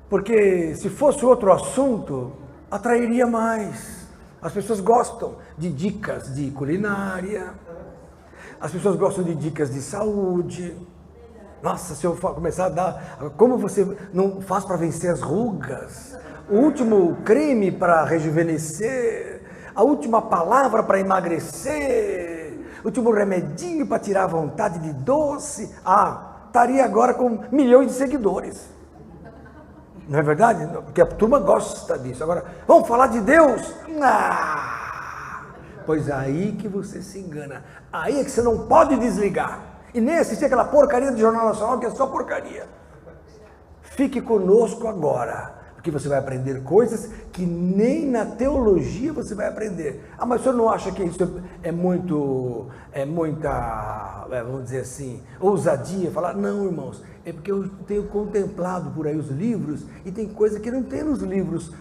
Porque se fosse outro assunto, atrairia mais. As pessoas gostam de dicas de culinária, as pessoas gostam de dicas de saúde. Nossa, se eu começar a dar, como você não faz para vencer as rugas, o último creme para rejuvenescer, a última palavra para emagrecer, o último remedinho para tirar a vontade de doce, estaria agora com milhões de seguidores. Não é verdade? Porque a turma gosta disso. Agora, vamos falar de Deus? Pois aí que você se engana. Aí é que você não pode desligar. E nem assistir aquela porcaria do Jornal Nacional, que é só porcaria. Fique conosco agora, porque você vai aprender coisas que nem na teologia você vai aprender. Mas o senhor não acha que isso é muita, vamos dizer assim, ousadia? Falar, não, irmãos, é porque eu tenho contemplado por aí os livros e tem coisa que não tem nos livros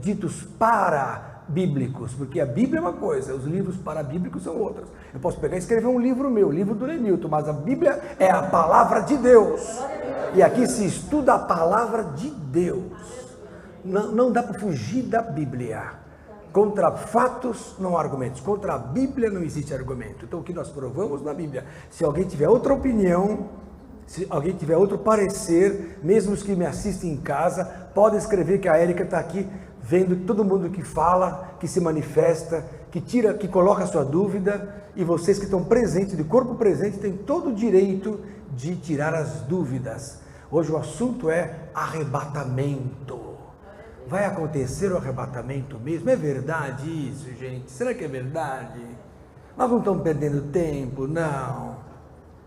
ditos para-bíblicos, porque a Bíblia é uma coisa, os livros para-bíblicos são outras. Eu posso pegar e escrever um livro meu, o livro do Lenilton, mas a Bíblia é a palavra de Deus. E aqui se estuda a palavra de Deus. Não dá para fugir da Bíblia. Contra fatos não há argumentos. Contra a Bíblia não existe argumento. Então o que nós provamos na Bíblia? Se alguém tiver outra opinião, se alguém tiver outro parecer, mesmo os que me assistem em casa, pode escrever que a Érica está aqui vendo todo mundo que fala, que se manifesta, que coloca a sua dúvida, e vocês que estão presentes, de corpo presente, têm todo o direito de tirar as dúvidas. Hoje o assunto é arrebatamento. Vai acontecer o arrebatamento mesmo? É verdade isso, gente? Será que é verdade? Nós não estamos perdendo tempo, não.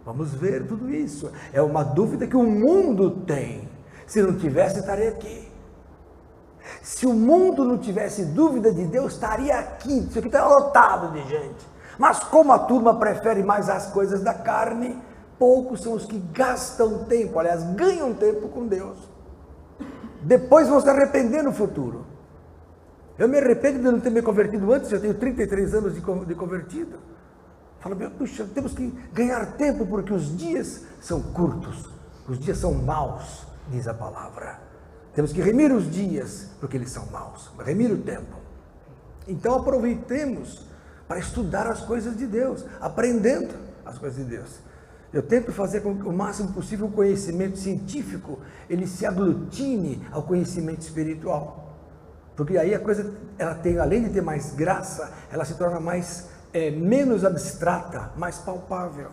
Vamos ver tudo isso. É uma dúvida que o mundo tem. Se não tivesse, estaria aqui. Se o mundo não tivesse dúvida de Deus, estaria aqui. Isso aqui está lotado de gente. Mas como a turma prefere mais as coisas da carne, poucos são os que gastam tempo, aliás, ganham tempo com Deus. Depois vão se arrepender no futuro. Eu me arrependo de não ter me convertido antes, já tenho 33 anos de convertido. Falo, puxa, temos que ganhar tempo porque os dias são curtos, os dias são maus, diz a palavra. Temos que remir os dias porque eles são maus, remir o tempo. Então aproveitemos para estudar as coisas de Deus, aprendendo as coisas de Deus. Eu tento fazer com que o máximo possível o conhecimento científico ele se aglutine ao conhecimento espiritual. Porque aí a coisa, ela tem, além de ter mais graça, ela se torna menos abstrata, mais palpável.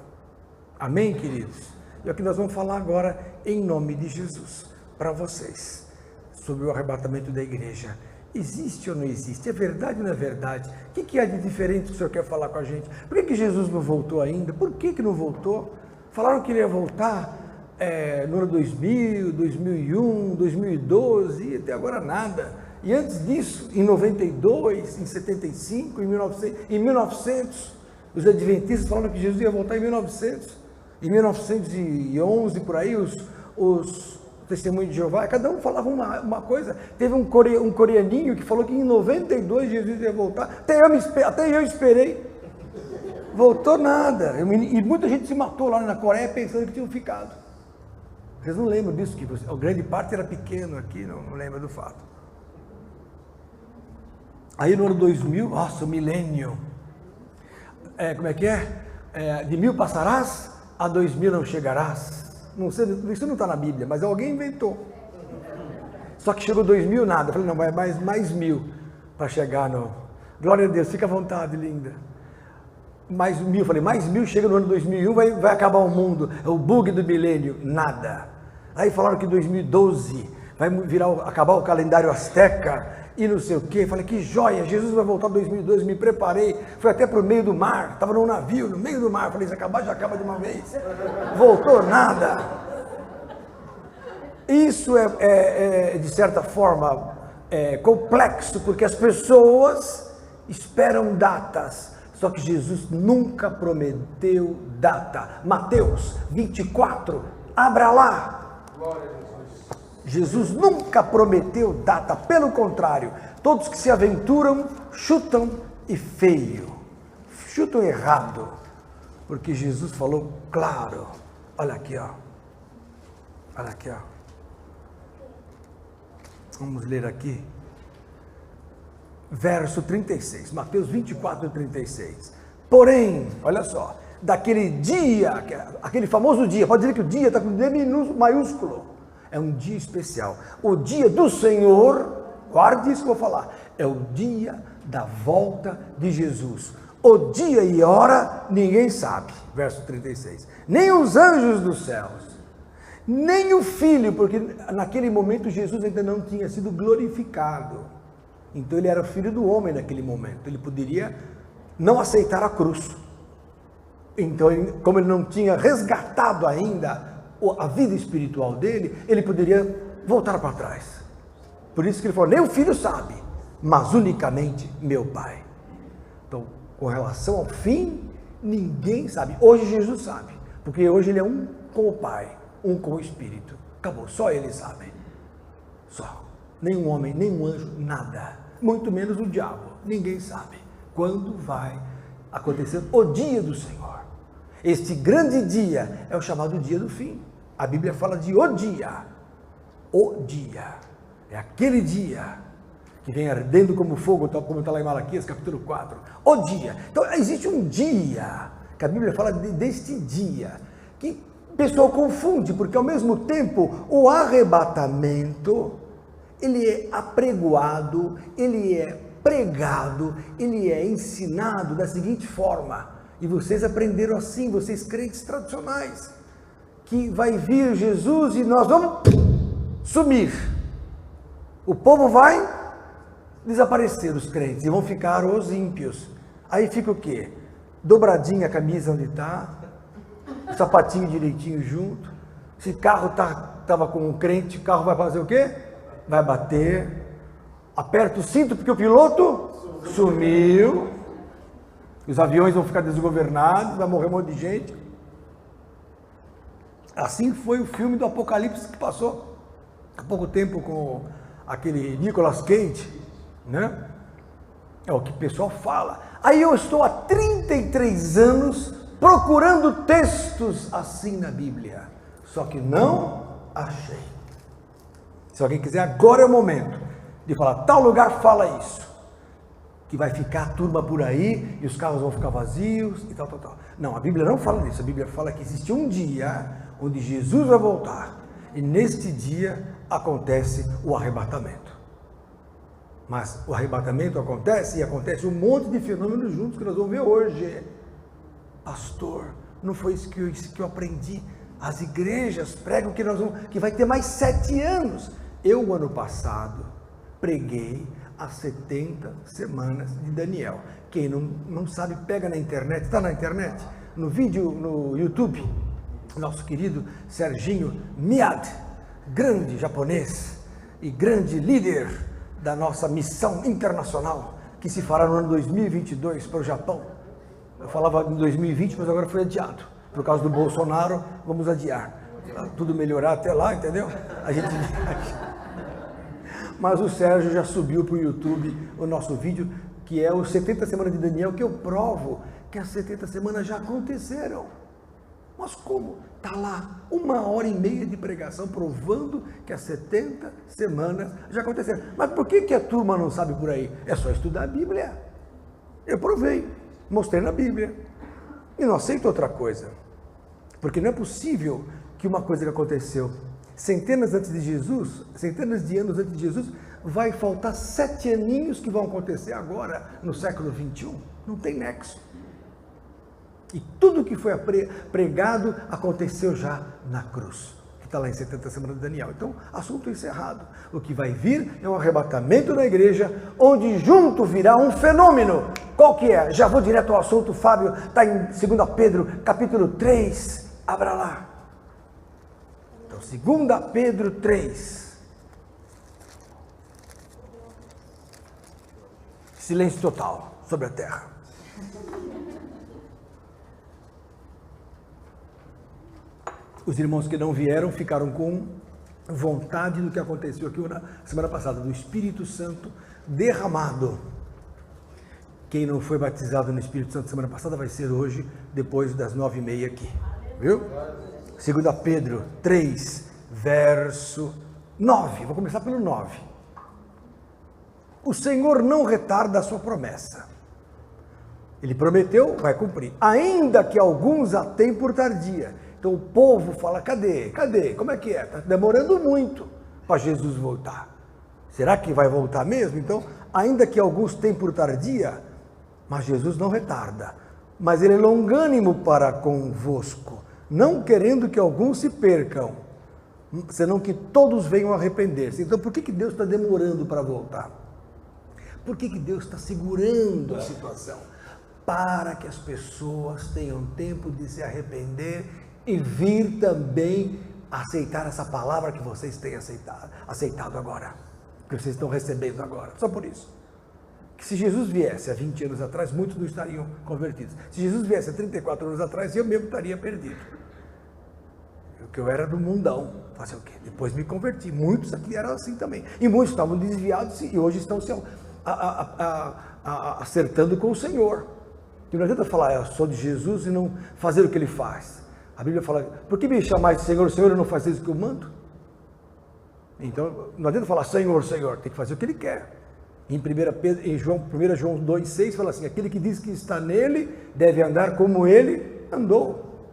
Amém, queridos? E é o que nós vamos falar agora, em nome de Jesus, para vocês, sobre o arrebatamento da igreja. Existe ou não existe? É verdade ou não é verdade? O que há de diferente que o senhor quer falar com a gente? Por que Jesus não voltou ainda? Por que não voltou? Falaram que ele ia voltar no ano 2000, 2001, 2012 e até agora nada. E antes disso, em 92, em 75, em 1900, os adventistas falaram que Jesus ia voltar em 1900. Em 1911, por aí, os testemunhos de Jeová, cada um falava uma coisa. Teve um coreaninho que falou que em 92 Jesus ia voltar. Até eu esperei. Voltou nada. E muita gente se matou lá na Coreia pensando que tinham ficado. Vocês não lembram disso? Que a grande parte era pequeno aqui, não lembra do fato. Aí no ano 2000, nossa, o milênio. Como é que é? De 1000 passarás, a 2000 não chegarás. Não sei, isso não está na Bíblia, mas alguém inventou. Só que chegou 2000, nada. Eu falei, não, vai mais 1000 para chegar no... Glória a Deus, fica à vontade, linda. Mais 1000, falei, mais 1000 chega no ano 2001, vai acabar o mundo. É o bug do milênio, nada. Aí falaram que 2012 vai acabar o calendário azteca e não sei o quê. Falei, que joia, Jesus vai voltar em 2012, me preparei. Fui até para o meio do mar, estava num navio, no meio do mar. Falei, se acabar, já acaba de uma vez. Voltou nada. Isso de certa forma, complexo, porque as pessoas esperam datas. Só que Jesus nunca prometeu data. Mateus 24, abra lá. Jesus nunca prometeu data, pelo contrário, todos que se aventuram chutam e feio, chutam errado, porque Jesus falou claro. Olha aqui, ó. Vamos ler aqui. Verso 36, Mateus 24, 36. Porém, olha só, daquele dia, aquele famoso dia, pode dizer que o dia está com D maiúsculo, é um dia especial. O dia do Senhor, guarde isso que eu vou falar, é o dia da volta de Jesus. O dia e hora ninguém sabe, verso 36. Nem os anjos dos céus, nem o Filho, porque naquele momento Jesus ainda não tinha sido glorificado. Então ele era filho do homem naquele momento, ele poderia não aceitar a cruz. Então, como ele não tinha resgatado ainda a vida espiritual dele, ele poderia voltar para trás. Por isso que ele falou, nem o Filho sabe, mas unicamente meu Pai. Então, com relação ao fim, ninguém sabe. Hoje Jesus sabe, porque hoje ele é um com o Pai, um com o Espírito. Acabou, só ele sabe. Só. Nem um homem, nem um anjo, nada. Muito menos o diabo. Ninguém sabe quando vai acontecer o dia do Senhor. Este grande dia é o chamado dia do fim. A Bíblia fala de o dia. O dia. É aquele dia que vem ardendo como fogo, como está lá em Malaquias, capítulo 4. O dia. Então, existe um dia, que a Bíblia fala deste dia, que o pessoal confunde, porque ao mesmo tempo, o arrebatamento, ele é apregoado, ele é pregado, ele é ensinado da seguinte forma, e vocês aprenderam assim, vocês crentes tradicionais, que vai vir Jesus e nós vamos sumir. O povo vai desaparecer, os crentes, e vão ficar os ímpios. Aí fica o quê? Dobradinha a camisa onde está, o sapatinho direitinho junto. Se carro estava com um crente, o carro vai fazer o quê? Vai bater, aperta o cinto porque o piloto sumiu, os aviões vão ficar desgovernados, vai morrer um monte de gente. Assim foi o filme do Apocalipse que passou há pouco tempo com aquele Nicolas Cage, né? É o que o pessoal fala. Aí eu estou há 33 anos procurando textos assim na Bíblia, só que não achei. Se alguém quiser, agora é o momento de falar, tal lugar fala isso, que vai ficar a turma por aí, e os carros vão ficar vazios, e tal. Não, a Bíblia não fala disso, a Bíblia fala que existe um dia onde Jesus vai voltar, e neste dia acontece o arrebatamento. Mas o arrebatamento acontece, e acontece um monte de fenômenos juntos que nós vamos ver hoje. Pastor, não foi isso que eu aprendi. As igrejas pregam que vai ter mais 7 anos. Eu, ano passado, preguei as 70 semanas de Daniel. Quem não sabe, pega na internet, está na internet, no vídeo, no YouTube, nosso querido Serginho Miad, grande japonês e grande líder da nossa missão internacional, que se fará no ano 2022 para o Japão. Eu falava em 2020, mas agora foi adiado. Por causa do Bolsonaro, vamos adiar. Tudo melhorar até lá, entendeu? A gente... Mas o Sérgio já subiu para o YouTube o nosso vídeo, que é os 70 semanas de Daniel, que eu provo que as 70 semanas já aconteceram. Mas como? Está lá 1h30 de pregação provando que as 70 semanas já aconteceram. Mas por que a turma não sabe por aí? É só estudar a Bíblia. Eu provei, mostrei na Bíblia. E não aceito outra coisa. Porque não é possível que uma coisa que aconteceu centenas de anos antes de Jesus, vai faltar 7 aninhos que vão acontecer agora, no século 21. Não tem nexo. E tudo que foi pregado aconteceu já na cruz, que está lá em 70 semanas de Daniel. Então, assunto encerrado. O que vai vir é um arrebatamento na igreja, onde junto virá um fenômeno. Qual que é? Já vou direto ao assunto, Fábio, está em 2 Pedro, capítulo 3, abra lá. Então, 2 Pedro 3. Silêncio total sobre a terra. Os irmãos que não vieram ficaram com vontade do que aconteceu aqui na semana passada, do Espírito Santo derramado. Quem não foi batizado no Espírito Santo semana passada vai ser hoje, depois das 9h30 aqui. Viu? 2 Pedro 3, verso 9. Vou começar pelo 9. O Senhor não retarda a sua promessa. Ele prometeu, vai cumprir. Ainda que alguns a tenham por tardia. Então o povo fala, cadê? Como é que é? Está demorando muito para Jesus voltar. Será que vai voltar mesmo? Então, ainda que alguns tenham por tardia, mas Jesus não retarda. Mas ele é longânimo para convosco, não querendo que alguns se percam, senão que todos venham arrepender-se. Então, por que Deus está demorando para voltar? Por que Deus está segurando a situação? Para que as pessoas tenham tempo de se arrepender e vir também aceitar essa palavra que vocês têm aceitado agora, que vocês estão recebendo agora. Só por isso. Que se Jesus viesse há 20 anos atrás, muitos não estariam convertidos. Se Jesus viesse há 34 anos atrás, eu mesmo estaria perdido. Porque eu era do mundão. Fazer o quê? Depois me converti. Muitos aqui eram assim também. E muitos estavam desviados e hoje estão se acertando com o Senhor. E não adianta falar, eu sou de Jesus e não fazer o que ele faz. A Bíblia fala, por que me chamar de Senhor, Senhor, e não fazer isso que eu mando? Então, não adianta falar Senhor, Senhor, tem que fazer o que ele quer. Em 1 João 2,6 fala assim, aquele que diz que está nele, deve andar como ele andou.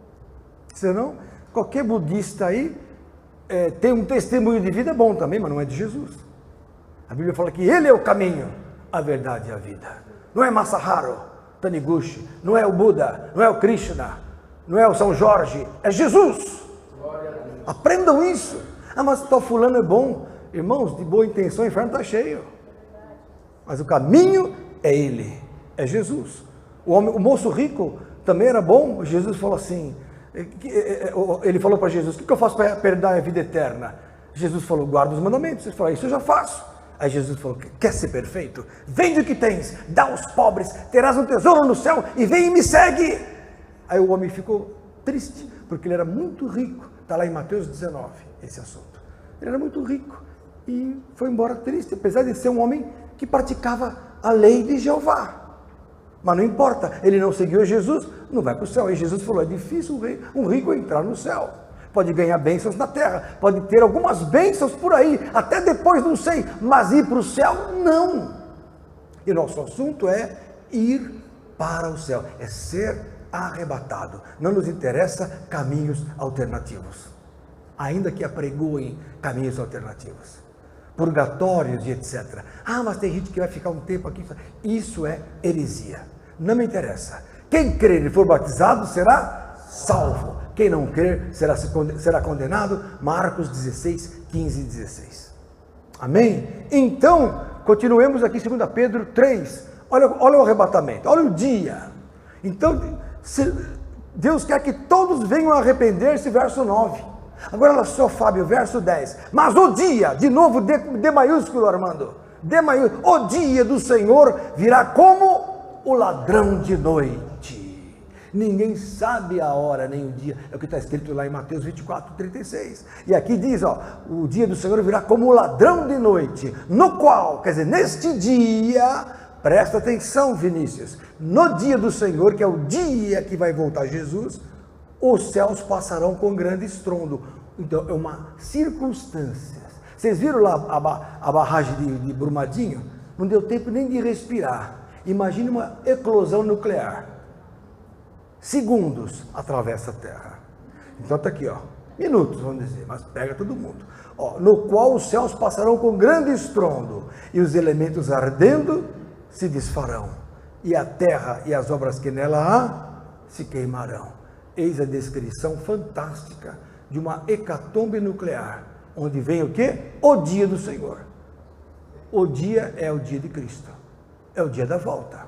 Senão, qualquer budista aí, tem um testemunho de vida bom também, mas não é de Jesus. A Bíblia fala que ele é o caminho, a verdade e a vida. Não é Masaharu Taniguchi, não é o Buda, não é o Krishna, não é o São Jorge, é Jesus. Aprendam isso. Ah, mas tal fulano é bom. Irmãos, de boa intenção o inferno está cheio. Mas o caminho é ele, é Jesus. O moço rico também era bom. Jesus falou assim, ele falou para Jesus, o que eu faço para perder a vida eterna? Jesus falou, guarda os mandamentos. Ele falou, isso eu já faço. Aí Jesus falou, quer ser perfeito? Vende o que tens, dá aos pobres, terás um tesouro no céu e vem e me segue. Aí o homem ficou triste, porque ele era muito rico. Está lá em Mateus 19, esse assunto. Ele era muito rico e foi embora triste, apesar de ser um homem que praticava a lei de Jeová. Mas não importa, ele não seguiu Jesus, não vai para o céu. E Jesus falou, é difícil um rico entrar no céu. Pode ganhar bênçãos na terra, pode ter algumas bênçãos por aí, até depois não sei, mas ir para o céu, não. E nosso assunto é ir para o céu, é ser arrebatado. Não nos interessa caminhos alternativos, ainda que apregoem caminhos alternativos, purgatórios e etc. Ah, mas tem gente que vai ficar um tempo aqui. Isso é heresia, não me interessa. Quem crer e for batizado será salvo. Quem não crer será condenado. Marcos 16, 15 e 16. Amém? Então, continuemos aqui, 2 Pedro 3. Olha o arrebatamento, olha o dia. Então, Deus quer que todos venham a arrepender-se, verso 9. Agora, olha só, Fábio, verso 10. Mas o dia, de novo, D maiúsculo, Armando. D maiúsculo, o dia do Senhor virá como o ladrão de noite. Ninguém sabe a hora nem o dia, é o que está escrito lá em Mateus 24, 36. E aqui diz, o dia do Senhor virá como o ladrão de noite, no qual, quer dizer, neste dia, presta atenção, Vinícius, no dia do Senhor, que é o dia que vai voltar Jesus, os céus passarão com grande estrondo. Então, é uma circunstância. Vocês viram lá a barragem de Brumadinho? Não deu tempo nem de respirar. Imagine uma eclosão nuclear. Segundos atravessa a Terra. Então está aqui, minutos, vamos dizer, mas pega todo mundo. No qual os céus passarão com grande estrondo, e os elementos ardendo se desfarão, e a terra e as obras que nela há se queimarão. Eis a descrição fantástica de uma hecatombe nuclear, onde vem o quê? O dia do Senhor. O dia é o dia de Cristo, é o dia da volta.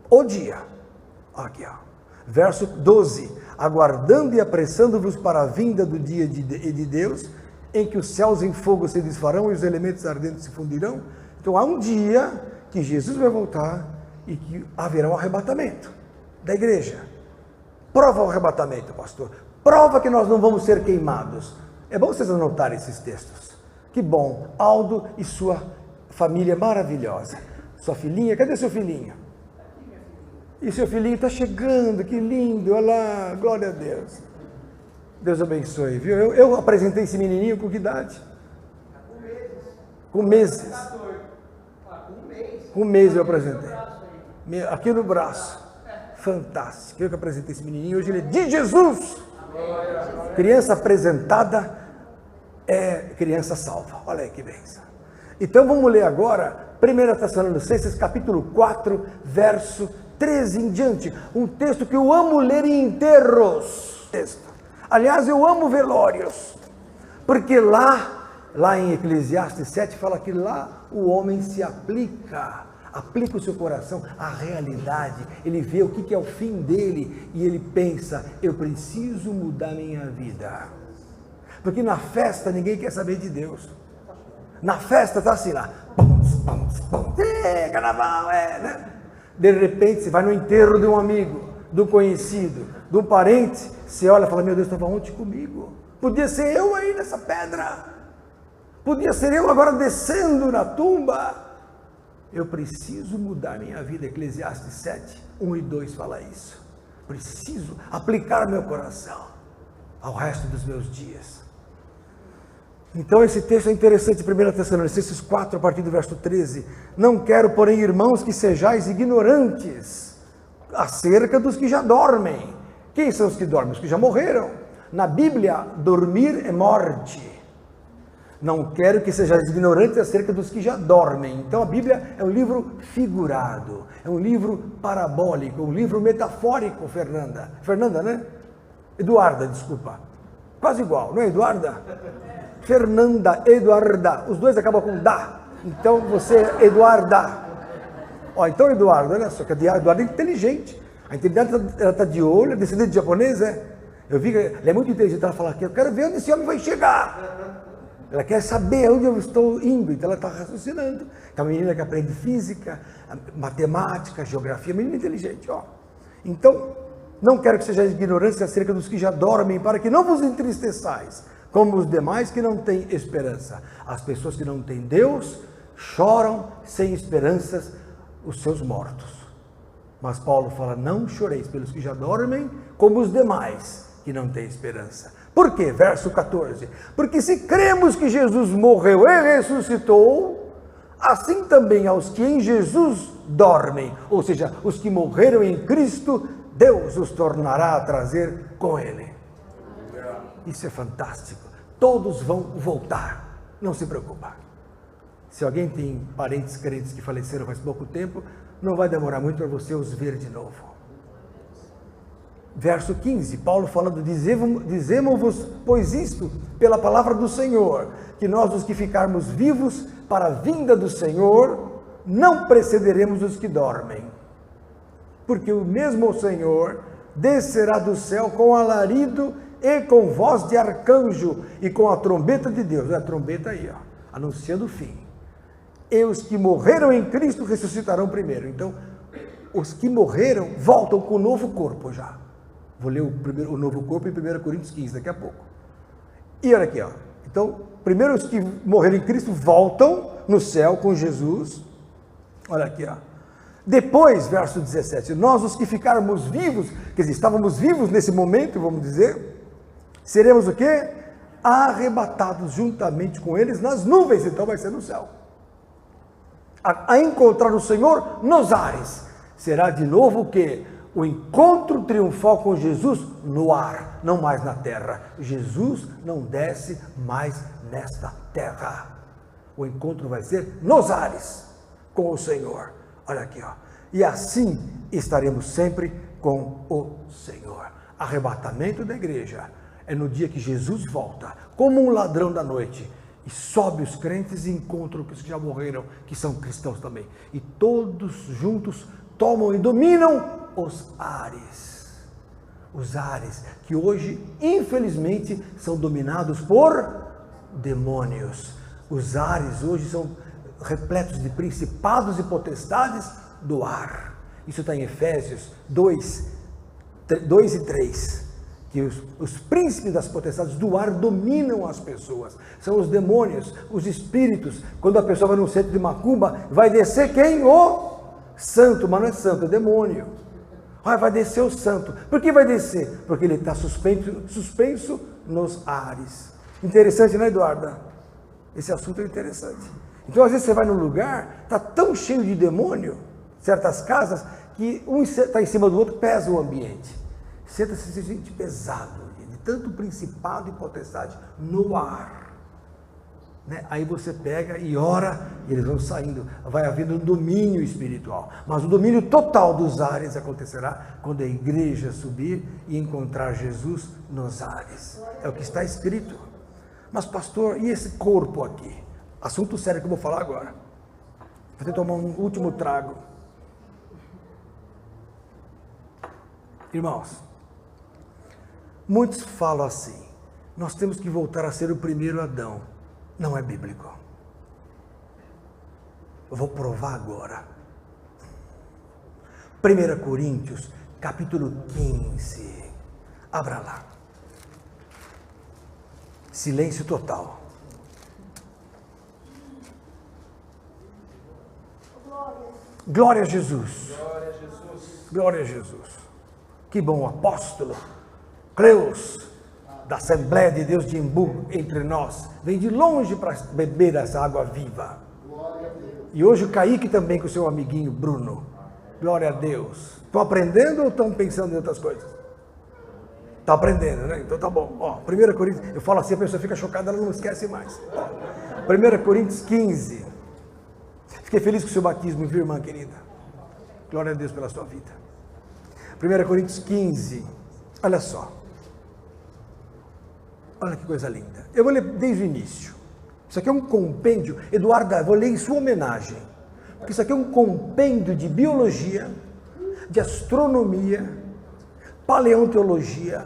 O dia, aqui verso 12, aguardando e apressando-vos para a vinda do dia de Deus, em que os céus em fogo se desfarão e os elementos ardentes se fundirão. Então há um dia que Jesus vai voltar e que haverá um arrebatamento da igreja. Prova o arrebatamento, pastor. Prova que nós não vamos ser queimados. É bom vocês anotarem esses textos. Que bom, Aldo e sua família maravilhosa. Sua filhinha, cadê seu filhinho? E seu filhinho está chegando, que lindo, olha lá, glória a Deus. Deus abençoe, viu? Eu apresentei esse menininho com que idade? Com meses. Com um mês eu apresentei. Aqui no braço. Fantástico. Eu que apresentei esse menininho. Hoje ele é de Jesus. Criança apresentada é criança salva. Olha aí que bênção. Então vamos ler agora 1 Tessalonicenses capítulo 4, verso 13 em diante. Um texto que eu amo ler em inteiros. Aliás, eu amo velórios. Porque lá em Eclesiastes 7 fala que lá o homem se aplica o seu coração à realidade, ele vê o que é o fim dele e ele pensa, eu preciso mudar minha vida. Porque na festa ninguém quer saber de Deus. Na festa está assim lá, carnaval, né? De repente você vai no enterro de um amigo, de um conhecido, de um parente, você olha e fala, meu Deus, estava ontem comigo. Podia ser eu aí nessa pedra. Podia ser eu agora descendo na tumba. Eu preciso mudar minha vida. Eclesiastes 7, 1 e 2 fala isso. Preciso aplicar meu coração ao resto dos meus dias. Então esse texto é interessante, 1 Tessalonicenses 4, a partir do verso 13. Não quero, porém, irmãos, que sejais ignorantes acerca dos que já dormem. Quem são os que dormem? Os que já morreram. Na Bíblia, dormir é morte. Não quero que sejais ignorantes acerca dos que já dormem. Então a Bíblia é um livro figurado, é um livro parabólico, um livro metafórico, Fernanda. Fernanda, né? Eduarda, desculpa. Quase igual, não é Eduarda? Fernanda, Eduarda. Os dois acabam com da. Então você é Eduarda. Então Eduardo, olha só, que a Eduarda é inteligente. A inteligência ela está de olho, é descendente de japonês, é? Eu vi que ela é muito inteligente, ela fala aqui, eu quero ver onde esse homem vai chegar. Ela quer saber onde eu estou indo, então ela está raciocinando. É uma menina que aprende física, matemática, geografia, menina inteligente, ó. Então, não quero que sejais ignorantes acerca dos que já dormem, para que não vos entristeçais, como os demais que não têm esperança. As pessoas que não têm Deus choram sem esperanças os seus mortos. Mas Paulo fala, não choreis pelos que já dormem, como os demais que não têm esperança. Por quê? Verso 14. Porque se cremos que Jesus morreu e ressuscitou, assim também aos que em Jesus dormem, ou seja, os que morreram em Cristo, Deus os tornará a trazer com Ele. Isso é fantástico. Todos vão voltar. Não se preocupa. Se alguém tem parentes crentes que faleceram faz pouco tempo, não vai demorar muito para você os ver de novo. Verso 15, Paulo falando, dizemos-vos, pois isto, pela palavra do Senhor, que nós os que ficarmos vivos para a vinda do Senhor, não precederemos os que dormem. Porque o mesmo Senhor descerá do céu com alarido e com voz de arcanjo e com a trombeta de Deus. A trombeta aí, ó, anunciando o fim. E os que morreram em Cristo ressuscitarão primeiro. Então, os que morreram voltam com o novo corpo já. Vou ler o novo corpo em 1 Coríntios 15, daqui a pouco. E olha aqui, ó. Então, primeiro os que morreram em Cristo voltam no céu com Jesus. Olha aqui, ó. Depois, verso 17, nós os que ficarmos vivos, quer dizer, estávamos vivos nesse momento, vamos dizer, seremos o quê? Arrebatados juntamente com eles nas nuvens, então vai ser no céu. A encontrar o Senhor nos ares. Será de novo o quê? O encontro triunfal com Jesus no ar, não mais na terra. Jesus não desce mais nesta terra. O encontro vai ser nos ares com o Senhor. Olha aqui, ó. E assim estaremos sempre com o Senhor. Arrebatamento da igreja é no dia que Jesus volta, como um ladrão da noite, e sobe os crentes e encontra os que já morreram, que são cristãos também. E todos juntos tomam e dominam os ares. Os ares que hoje, infelizmente, são dominados por demônios. Os ares hoje são repletos de principados e potestades do ar. Isso está em Efésios 2 e 3. Que os príncipes das potestades do ar dominam as pessoas. São os demônios, os espíritos. Quando a pessoa vai num centro de macumba, vai descer quem? O santo, mas não é santo, é demônio. Vai descer o santo. Por que vai descer? Porque ele está suspenso nos ares. Interessante, né, Eduarda? Esse assunto é interessante. Então, às vezes, você vai num lugar, está tão cheio de demônio, certas casas, que um está em cima do outro, pesa o ambiente. Senta-se se sente pesado, de tanto principado e potestade no ar. Né? Aí você pega e ora, e eles vão saindo, vai havendo um domínio espiritual. Mas o domínio total dos ares acontecerá quando a igreja subir e encontrar Jesus nos ares. É o que está escrito. Mas pastor, e esse corpo aqui? Assunto sério que eu vou falar agora. Vou ter que tomar um último trago. Irmãos, muitos falam assim, nós temos que voltar a ser o primeiro Adão. Não é bíblico. Eu vou provar agora. 1 Coríntios, capítulo 15. Abra lá. Silêncio total. Glória a Jesus. Glória a Jesus. Glória a Jesus. Que bom apóstolo. Cleus, da Assembleia de Deus de Embu, entre nós. Vem de longe para beber essa água viva. E hoje o Kaique também com o seu amiguinho Bruno. Glória a Deus. Estão aprendendo ou estão pensando em outras coisas? Está aprendendo, né? Então tá bom. Ó, 1 Coríntios, eu falo assim, a pessoa fica chocada, ela não esquece mais. Ó, 1 Coríntios 15. Fiquei feliz com o seu batismo, viu, irmã querida? Glória a Deus pela sua vida. 1 Coríntios 15. Olha só. Olha que coisa linda. Eu vou ler desde o início. Isso aqui é um compêndio. Eduardo, vou ler em sua homenagem. Porque isso aqui é um compêndio de biologia, de astronomia, paleontologia,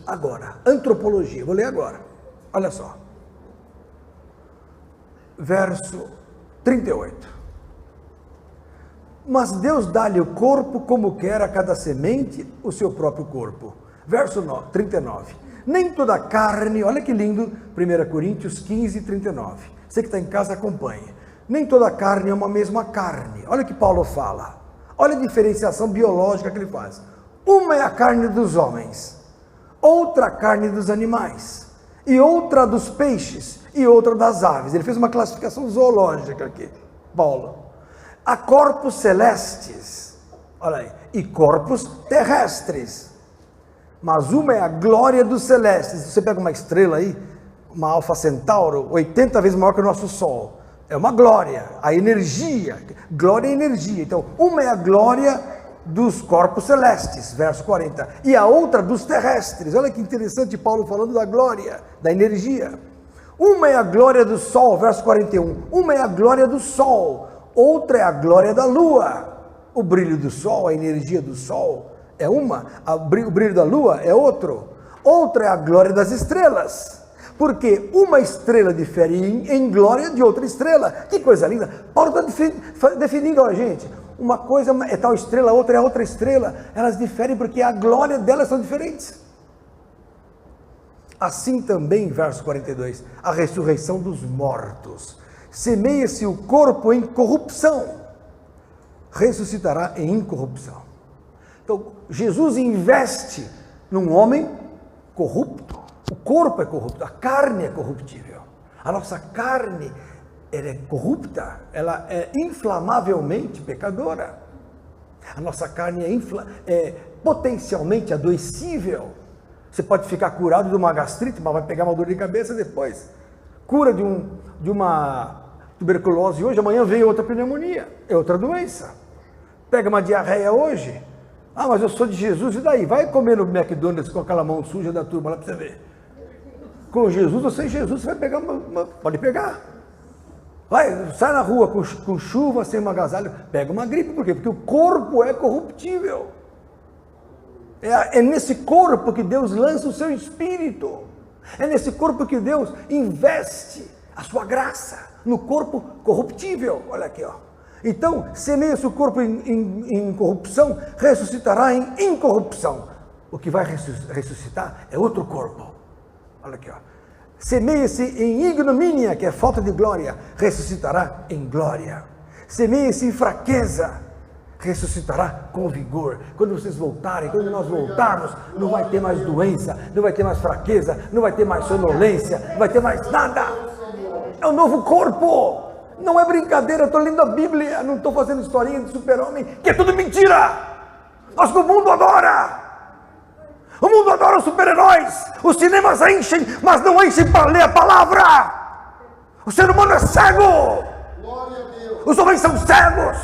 agora, antropologia. Vou ler agora. Olha só. Verso 38. Mas Deus dá-lhe o corpo como quer a cada semente o seu próprio corpo. Verso 39. Nem toda carne, olha que lindo, 1 Coríntios 15, 39. Você que está em casa, acompanhe. Nem toda carne é uma mesma carne. Olha o que Paulo fala. Olha a diferenciação biológica que ele faz. Uma é a carne dos homens, outra a carne dos animais, e outra dos peixes, e outra das aves. Ele fez uma classificação zoológica aqui, Paulo. Há corpos celestes, olha aí, e corpos terrestres. Mas uma é a glória dos celestes. Você pega uma estrela aí, uma Alfa Centauro, 80 vezes maior que o nosso Sol. É uma glória, a energia, glória e energia. Então, uma é a glória dos corpos celestes, verso 40, e a outra dos terrestres. Olha que interessante Paulo falando da glória, da energia. Uma é a glória do Sol, verso 41, uma é a glória do Sol, outra é a glória da Lua. O brilho do Sol, a energia do Sol é uma, o brilho da Lua é outro. Outra é a glória das estrelas, porque uma estrela difere em glória de outra estrela. Que coisa linda! Paulo está definindo a gente. Uma coisa é tal estrela, outra é outra estrela. Elas diferem porque a glória delas são diferentes. Assim também, verso 42, a ressurreição dos mortos. Semeia-se o corpo em corrupção, ressuscitará em incorrupção. Então, Jesus investe num homem corrupto. O corpo é corrupto, a carne é corruptível. A nossa carne, ela é corrupta, ela é inflamavelmente pecadora. A nossa carne é potencialmente adoecível. Você pode ficar curado de uma gastrite, mas vai pegar uma dor de cabeça depois. Cura de uma tuberculose hoje, amanhã vem outra pneumonia, é outra doença. Pega uma diarreia hoje, mas eu sou de Jesus, e daí? Vai comer no McDonald's com aquela mão suja da turma lá para você ver. Com Jesus ou sem Jesus, você vai pegar pode pegar. Sai na rua com chuva, sem um agasalho, pega uma gripe. Por quê? Porque o corpo é corruptível. É nesse corpo que Deus lança o seu espírito. É nesse corpo que Deus investe a sua graça, no corpo corruptível. Olha aqui, ó. Então, semeia-se o corpo em corrupção, ressuscitará em incorrupção. O que vai ressuscitar é outro corpo. Olha aqui, ó. Semeia-se em ignomínia, que é falta de glória, ressuscitará em glória. Semeia-se em fraqueza, ressuscitará com vigor. Quando vocês voltarem, quando nós voltarmos, não vai ter mais doença, não vai ter mais fraqueza, não vai ter mais sonolência, não vai ter mais nada. É um novo corpo. Não é brincadeira, eu estou lendo a Bíblia, não estou fazendo historinha de super-homem, que é tudo mentira. Mas que o mundo adora. O mundo adora os super-heróis. Os cinemas enchem, mas não enchem para ler a palavra. O ser humano é cego. Os homens são cegos.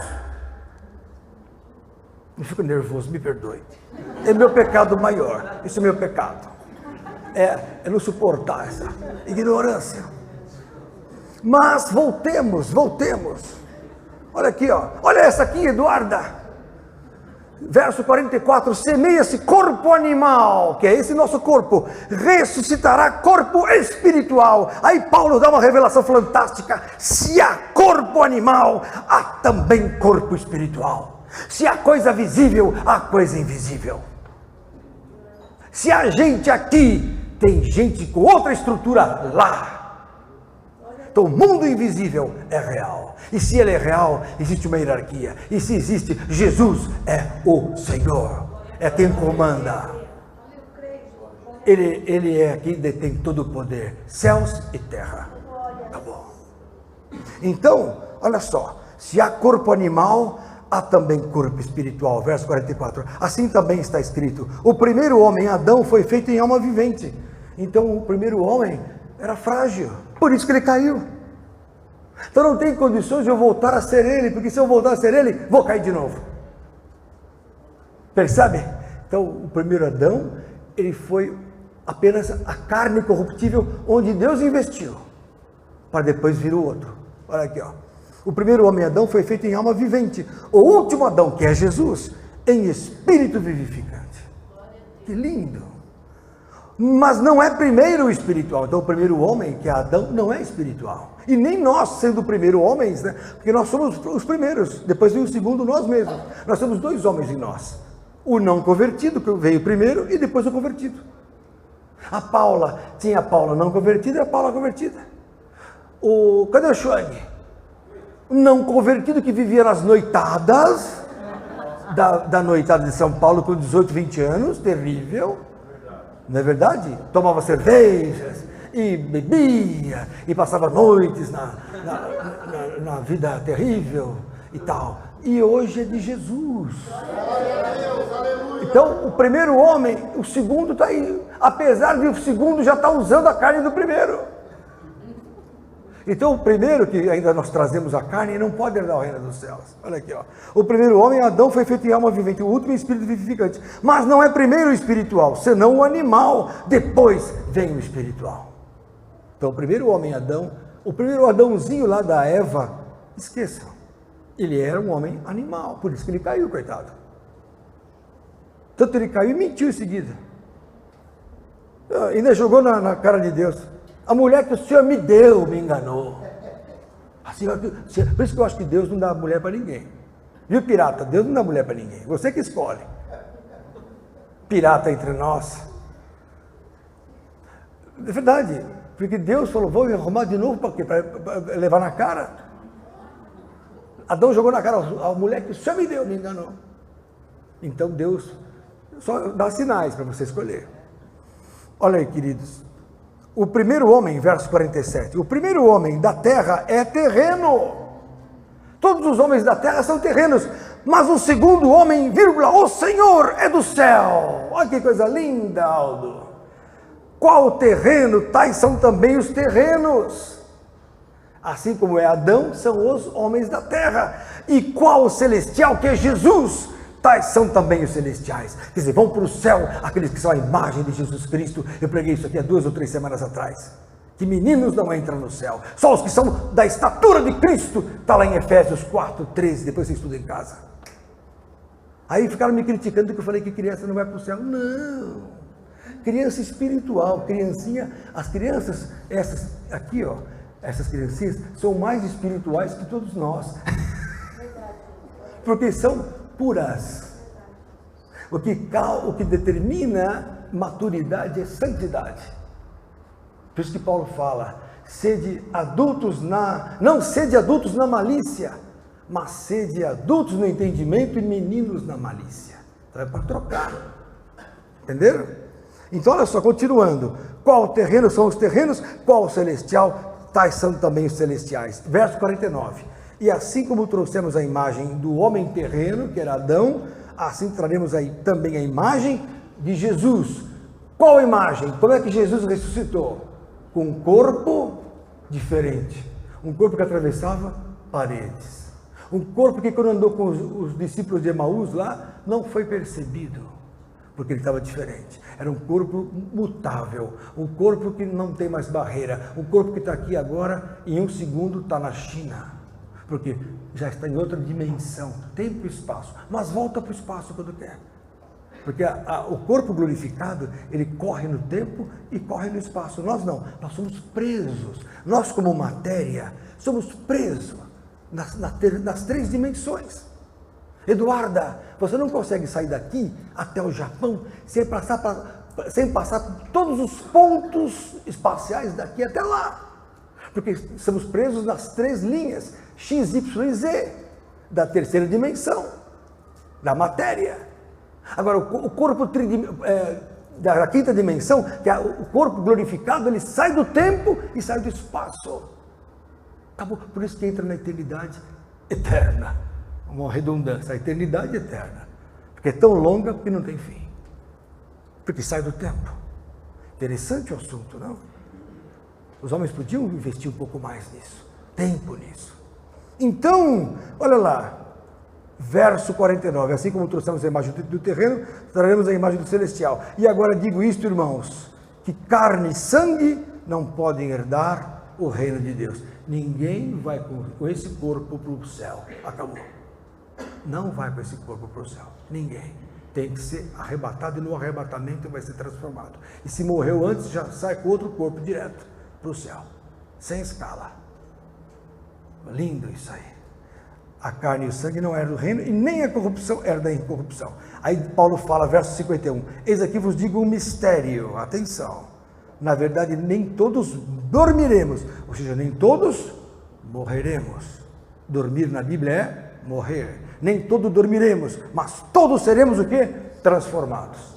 Eu fico nervoso, me perdoe. É meu pecado maior. Isso é meu pecado. É não suportar essa ignorância. Mas voltemos. Olha aqui, ó. Olha essa aqui, Eduarda. Verso 44, semeia-se corpo animal, que é esse nosso corpo, ressuscitará corpo espiritual. Aí Paulo dá uma revelação fantástica: se há corpo animal, há também corpo espiritual. Se há coisa visível, há coisa invisível. Se há gente aqui, tem gente com outra estrutura lá. Então o mundo invisível é real. E se ele é real, existe uma hierarquia. E se existe, Jesus é o Senhor. É quem comanda. Ele é quem detém todo o poder. Céus e terra. Tá bom. Então, olha só. Se há corpo animal, há também corpo espiritual. Verso 44. Assim também está escrito: o primeiro homem, Adão, foi feito em alma vivente. Então o primeiro homem era frágil. Por isso que ele caiu. Então não tem condições de eu voltar a ser ele, porque se eu voltar a ser ele, vou cair de novo. Percebe? Então o primeiro Adão, ele foi apenas a carne corruptível, onde Deus investiu, para depois vir o outro. Olha aqui, ó. O primeiro homem, Adão, foi feito em alma vivente. O último Adão, que é Jesus, em espírito vivificante. Que lindo! Mas não é primeiro o espiritual. Então o primeiro homem, que é Adão, não é espiritual. E nem nós, sendo primeiro homens, né? Porque nós somos os primeiros. Depois vem o segundo, nós mesmos. Nós temos dois homens em nós. O não convertido, que veio primeiro, e depois o convertido. A Paula, tinha a Paula não convertida e a Paula convertida. Cadê o Schwang? O não convertido que vivia nas noitadas, da noitada de São Paulo com 18, 20 anos, terrível. Não é verdade? Tomava cervejas e bebia e passava noites na vida terrível e tal. E hoje é de Jesus. Então o primeiro homem, o segundo está aí, apesar de o segundo já estar usando a carne do primeiro. Então o primeiro, que ainda nós trazemos a carne, não pode herdar o reino dos céus. Olha aqui, ó. O primeiro homem, Adão, foi feito em alma vivente, o último em espírito vivificante. Mas não é primeiro o espiritual, senão o animal, depois vem o espiritual. Então o primeiro homem, Adão, o primeiro Adãozinho lá da Eva, esqueçam, ele era um homem animal, por isso que ele caiu, coitado. Tanto ele caiu e mentiu em seguida. Ainda jogou na cara de Deus. A mulher que o Senhor me deu me enganou. Assim, por isso que eu acho que Deus não dá mulher para ninguém. Viu, pirata? Deus não dá mulher para ninguém. Você que escolhe. Pirata entre nós. É verdade. Porque Deus falou: vou arrumar de novo para quê? Para levar na cara. Adão jogou na cara: a mulher que o Senhor me deu me enganou. Então Deus só dá sinais para você escolher. Olha aí, queridos. O primeiro homem, verso 47, o primeiro homem da terra é terreno. Todos os homens da terra são terrenos, mas o segundo homem, vírgula, o Senhor é do céu. Olha que coisa linda, Aldo. Qual terreno? Tais são também os terrenos. Assim como é Adão, são os homens da terra. E qual o celestial, que é Jesus? Tais são também os celestiais. Quer dizer, vão para o céu aqueles que são a imagem de Jesus Cristo. Eu preguei isso aqui há 2 ou 3 semanas atrás. Que meninos não entram no céu. Só os que são da estatura de Cristo. Está lá em Efésios 4:13. Depois você estuda em casa. Aí ficaram me criticando que eu falei que criança não vai para o céu. Não. Criança espiritual. Criancinha. As crianças, essas aqui, ó. Essas criancinhas são mais espirituais que todos nós. Porque são puras. O que determina maturidade é santidade. Por isso que Paulo fala: sede adultos não sede adultos na malícia, mas sede adultos no entendimento e meninos na malícia. Então é para trocar. Entenderam? Então olha só, continuando. Qual terreno são os terrenos? Qual o celestial? tais são também os celestiais. Verso 49. E assim como trouxemos a imagem do homem terreno, que era Adão, assim traremos aí também a imagem de Jesus. Qual imagem? Como é que Jesus ressuscitou? Com um corpo diferente. Um corpo que atravessava paredes. Um corpo que quando andou com os discípulos de Emaús lá, não foi percebido, porque ele estava diferente. Era um corpo mutável, um corpo que não tem mais barreira, um corpo que está aqui agora, em um segundo está na China, porque já está em outra dimensão, tempo e espaço, mas volta para o espaço quando quer. Porque o corpo glorificado, ele corre no tempo e corre no espaço. Nós não, nós somos presos. Nós como matéria, somos presos nas três dimensões. Eduarda, você não consegue sair daqui até o Japão sem passar por todos os pontos espaciais daqui até lá. Porque estamos presos nas três linhas, X, Y e Z, da terceira dimensão, da matéria. Agora, o corpo da quinta dimensão, que é o corpo glorificado, ele sai do tempo e sai do espaço. Acabou. Por isso que entra na eternidade eterna. Uma redundância, a eternidade eterna. Porque é tão longa que não tem fim. Porque sai do tempo. Interessante o assunto, não? Os homens podiam investir um pouco mais nisso. Tempo nisso. Então, olha lá. Verso 49, assim como trouxemos a imagem do terreno, traremos a imagem do celestial. E agora digo isto, irmãos, que carne e sangue não podem herdar o reino de Deus. Ninguém vai com esse corpo para o céu. Acabou. Não vai com esse corpo para o céu. Ninguém. Tem que ser arrebatado e no arrebatamento vai ser transformado. E se morreu antes, já sai com outro corpo direto para o céu. Sem escala. Lindo isso aí. A carne e o sangue não herdam o reino, e nem a corrupção herda a incorrupção. Aí Paulo fala, verso 51, eis aqui vos digo um mistério, atenção, na verdade nem todos dormiremos, ou seja, nem todos morreremos. Dormir na Bíblia é morrer. Nem todos dormiremos, mas todos seremos o quê? Transformados.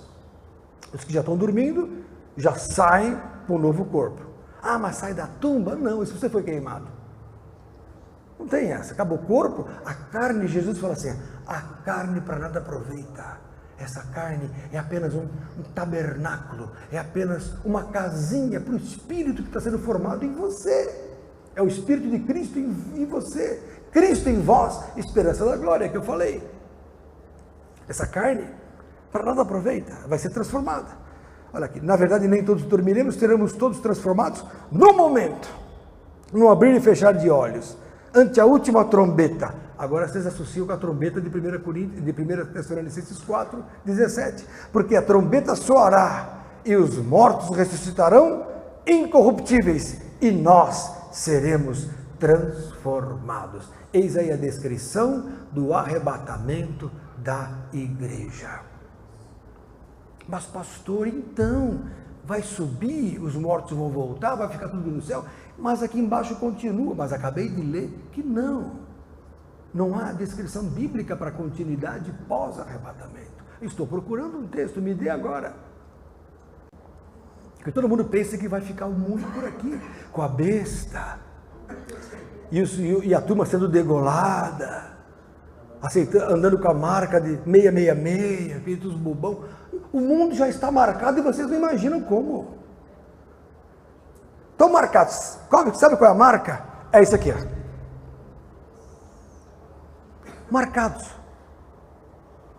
Os que já estão dormindo, já saem para o novo corpo. Ah, mas sai da tumba? Não, isso você foi queimado. Não tem essa, acabou o corpo, a carne, Jesus fala assim, a carne para nada aproveita. Essa carne é apenas um tabernáculo, é apenas uma casinha para o Espírito que está sendo formado em você. É o Espírito de Cristo em você. Cristo em vós, esperança da glória, que eu falei. Essa carne para nada aproveita, vai ser transformada. Olha aqui, na verdade nem todos dormiremos, seremos todos transformados no momento, no abrir e fechar de olhos. Ante a última trombeta. Agora vocês associam com a trombeta de 1 Tessalonicenses 4, 17. Porque a trombeta soará e os mortos ressuscitarão incorruptíveis e nós seremos transformados. Eis aí a descrição do arrebatamento da igreja. Mas pastor, então vai subir, os mortos vão voltar, vai ficar tudo no céu? Mas aqui embaixo continua, mas acabei de ler que não há descrição bíblica para continuidade pós-arrebatamento. Estou procurando um texto, me dê agora. Porque todo mundo pensa que vai ficar o mundo por aqui, com a besta, e a turma sendo degolada, andando com a marca de 666, aqueles bobão. O mundo já está marcado e vocês não imaginam como. Estão marcados. Sabe qual é a marca? É isso aqui. Ó. Marcados.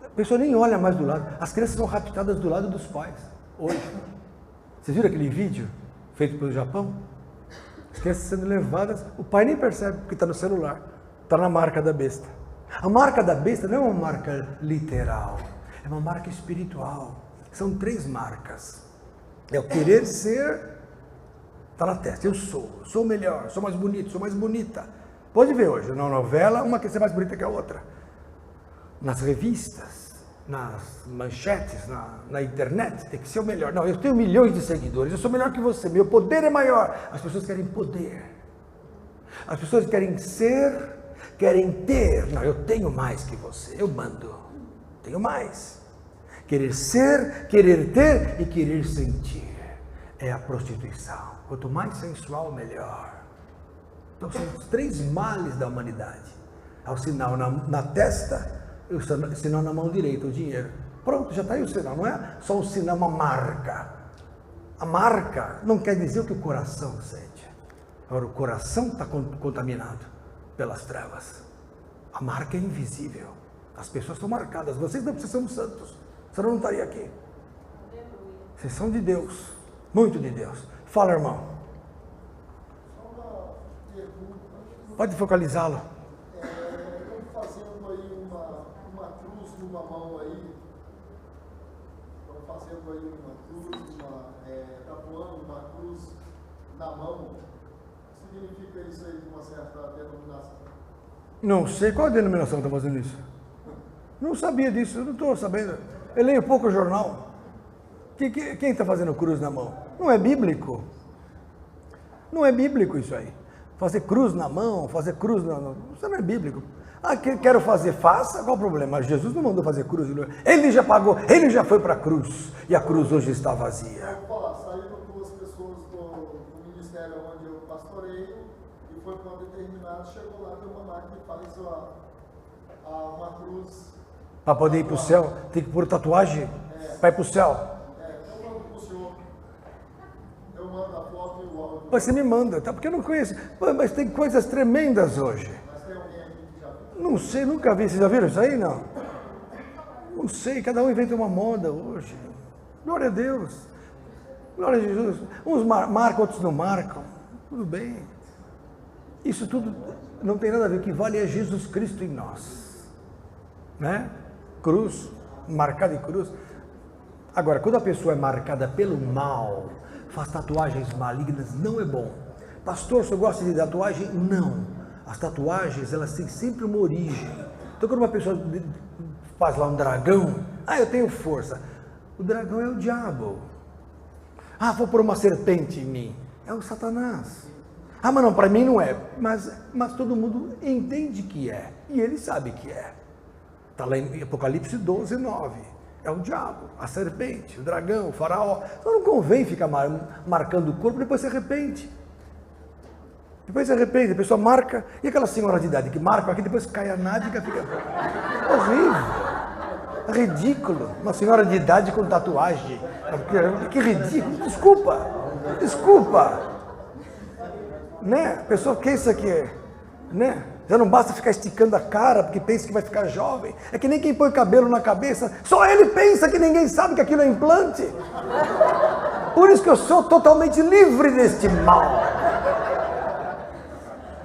A pessoa nem olha mais do lado. As crianças são raptadas do lado dos pais. Hoje. Vocês viram aquele vídeo feito pelo Japão? As crianças sendo levadas. O pai nem percebe porque está no celular. Está na marca da besta. A marca da besta não é uma marca literal. É uma marca espiritual. São 3 marcas. É o querer ser... Está na testa, eu sou o melhor, sou mais bonito, sou mais bonita. Pode ver hoje, na novela, uma quer ser mais bonita que a outra. Nas revistas, nas manchetes, na internet, tem que ser o melhor. Não, eu tenho milhões de seguidores, eu sou melhor que você, meu poder é maior. As pessoas querem poder. As pessoas querem ser, querem ter. Não, eu tenho mais que você, eu mando. Tenho mais. Querer ser, querer ter e querer sentir. É a prostituição. Quanto mais sensual, melhor. Então são os 3 males da humanidade. É o sinal na testa e o sinal na mão direita, o dinheiro. Pronto, já está aí o sinal, não é só um sinal, uma marca. A marca não quer dizer o que o coração sente. Agora o coração está contaminado pelas trevas. A marca é invisível. As pessoas são marcadas. Vocês não precisam ser santos. Senão não estaria aqui. Vocês são de Deus. Muito de Deus. Fala, irmão. Pode focalizá-lo. Estamos fazendo aí uma cruz numa mão aí. Estamos fazendo aí uma cruz, tatuando uma cruz na mão. O que significa isso aí de uma certa denominação? Não sei qual a denominação está fazendo isso. Não sabia disso, eu não estou sabendo. Eu leio pouco jornal. Quem está fazendo cruz na mão? Não é bíblico. Não é bíblico isso aí. Fazer cruz na mão, fazer cruz isso não é bíblico. Quero fazer, faça, qual o problema? Jesus não mandou fazer cruz. Ele já pagou, ele já foi para a cruz. E a cruz hoje está vazia. Saíram 2 pessoas do ministério onde eu pastoreio e foi para um determinado, chegou lá, tem uma máquina que faz uma cruz. Para poder ir para o céu, tem que pôr tatuagem para ir para o céu. Eu mando para o senhor. Eu mando a foto e o áudio. Mas você me manda, tá? Porque eu não conheço. Mas tem coisas tremendas hoje. Mas tem alguém aqui que já viu? Não sei, nunca vi. Vocês já viram isso aí? Não. Não sei, cada um inventa uma moda hoje. Glória a Deus. Glória a Jesus. Uns marcam, outros não marcam. Tudo bem. Isso tudo não tem nada a ver. O que vale é Jesus Cristo em nós. Né? Cruz, marcada em cruz. Agora, quando a pessoa é marcada pelo mal, faz tatuagens malignas, não é bom. Pastor, você gosta de tatuagem? Não. As tatuagens, elas têm sempre uma origem. Então, quando uma pessoa faz lá um dragão, eu tenho força. O dragão é o diabo. Vou pôr uma serpente em mim. É o Satanás. Mas não, para mim não é. Mas todo mundo entende que é. E ele sabe que é. Está lá em Apocalipse 12, 9. É o diabo, a serpente, o dragão, o faraó. Então não convém ficar marcando o corpo, depois se arrepende. A pessoa marca. E aquela senhora de idade que marca aqui, depois cai a nádega, fica horrível. Ridículo. Uma senhora de idade com tatuagem. Que ridículo. Desculpa. Né? A pessoa pensa que, né? Já não basta ficar esticando a cara porque pensa que vai ficar jovem. É que nem quem põe cabelo na cabeça, só ele pensa que ninguém sabe que aquilo é implante. Por isso que eu sou totalmente livre deste mal.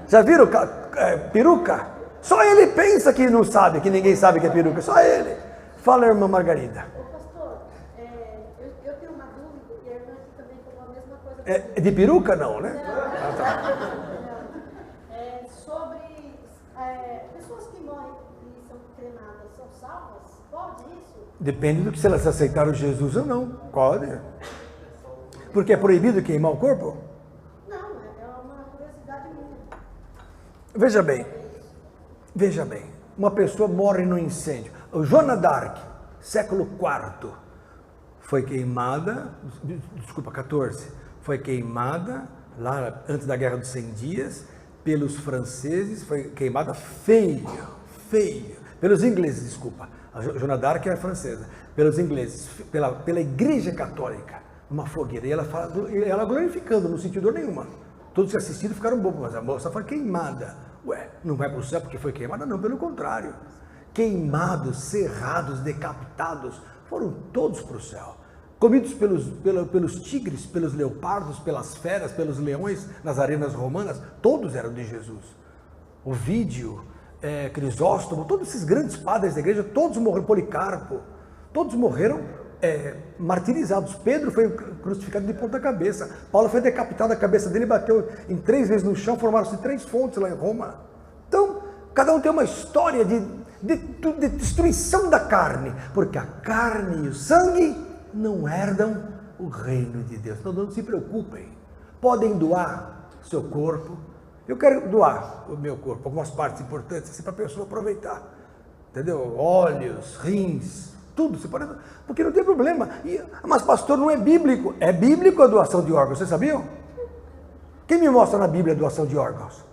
Já viram peruca? Só ele pensa que não sabe, que ninguém sabe que é peruca. Só ele. Fala, irmã Margarida. Pastor, eu tenho uma dúvida e a irmã aqui também falou a mesma coisa. É de peruca não, né? Sobre pessoas que morrem e são cremadas, são salvas? Pode isso? Depende do que se elas aceitaram Jesus ou não. Pode. Porque é proibido queimar o corpo? Não, é uma curiosidade minha. Veja bem. Uma pessoa morre no incêndio. O Joana d'Arc, século IV, foi queimada, 14, foi queimada lá antes da Guerra dos 100 Dias, pelos franceses, foi queimada feio, pelos ingleses, desculpa, a Joana d'Arc era francesa, pelos ingleses, pela Igreja Católica, numa fogueira, e ela glorificando, não sentiu dor nenhuma, todos que assistiram ficaram bobos, mas a moça foi queimada, não vai para o céu porque foi queimada? Não, pelo contrário, queimados, serrados, decapitados, foram todos para o céu. Comidos pelos tigres, pelos leopardos, pelas feras, pelos leões nas arenas romanas, todos eram de Jesus. Ovídio, Crisóstomo, todos esses grandes padres da igreja, todos morreram, Policarpo, todos morreram martirizados. Pedro foi crucificado de ponta cabeça, Paulo foi decapitado, a cabeça dele bateu em 3 vezes no chão, formaram-se 3 fontes lá em Roma. Então, cada um tem uma história de destruição da carne, porque a carne e o sangue não herdam o reino de Deus. Então não se preocupem, podem doar seu corpo. Eu quero doar o meu corpo, algumas partes importantes, assim, para a pessoa aproveitar, entendeu? Olhos, rins, tudo, você pode, porque não tem problema. Mas pastor, não é bíblico. É bíblico a doação de órgãos, vocês sabiam? Quem me mostra na Bíblia a doação de órgãos?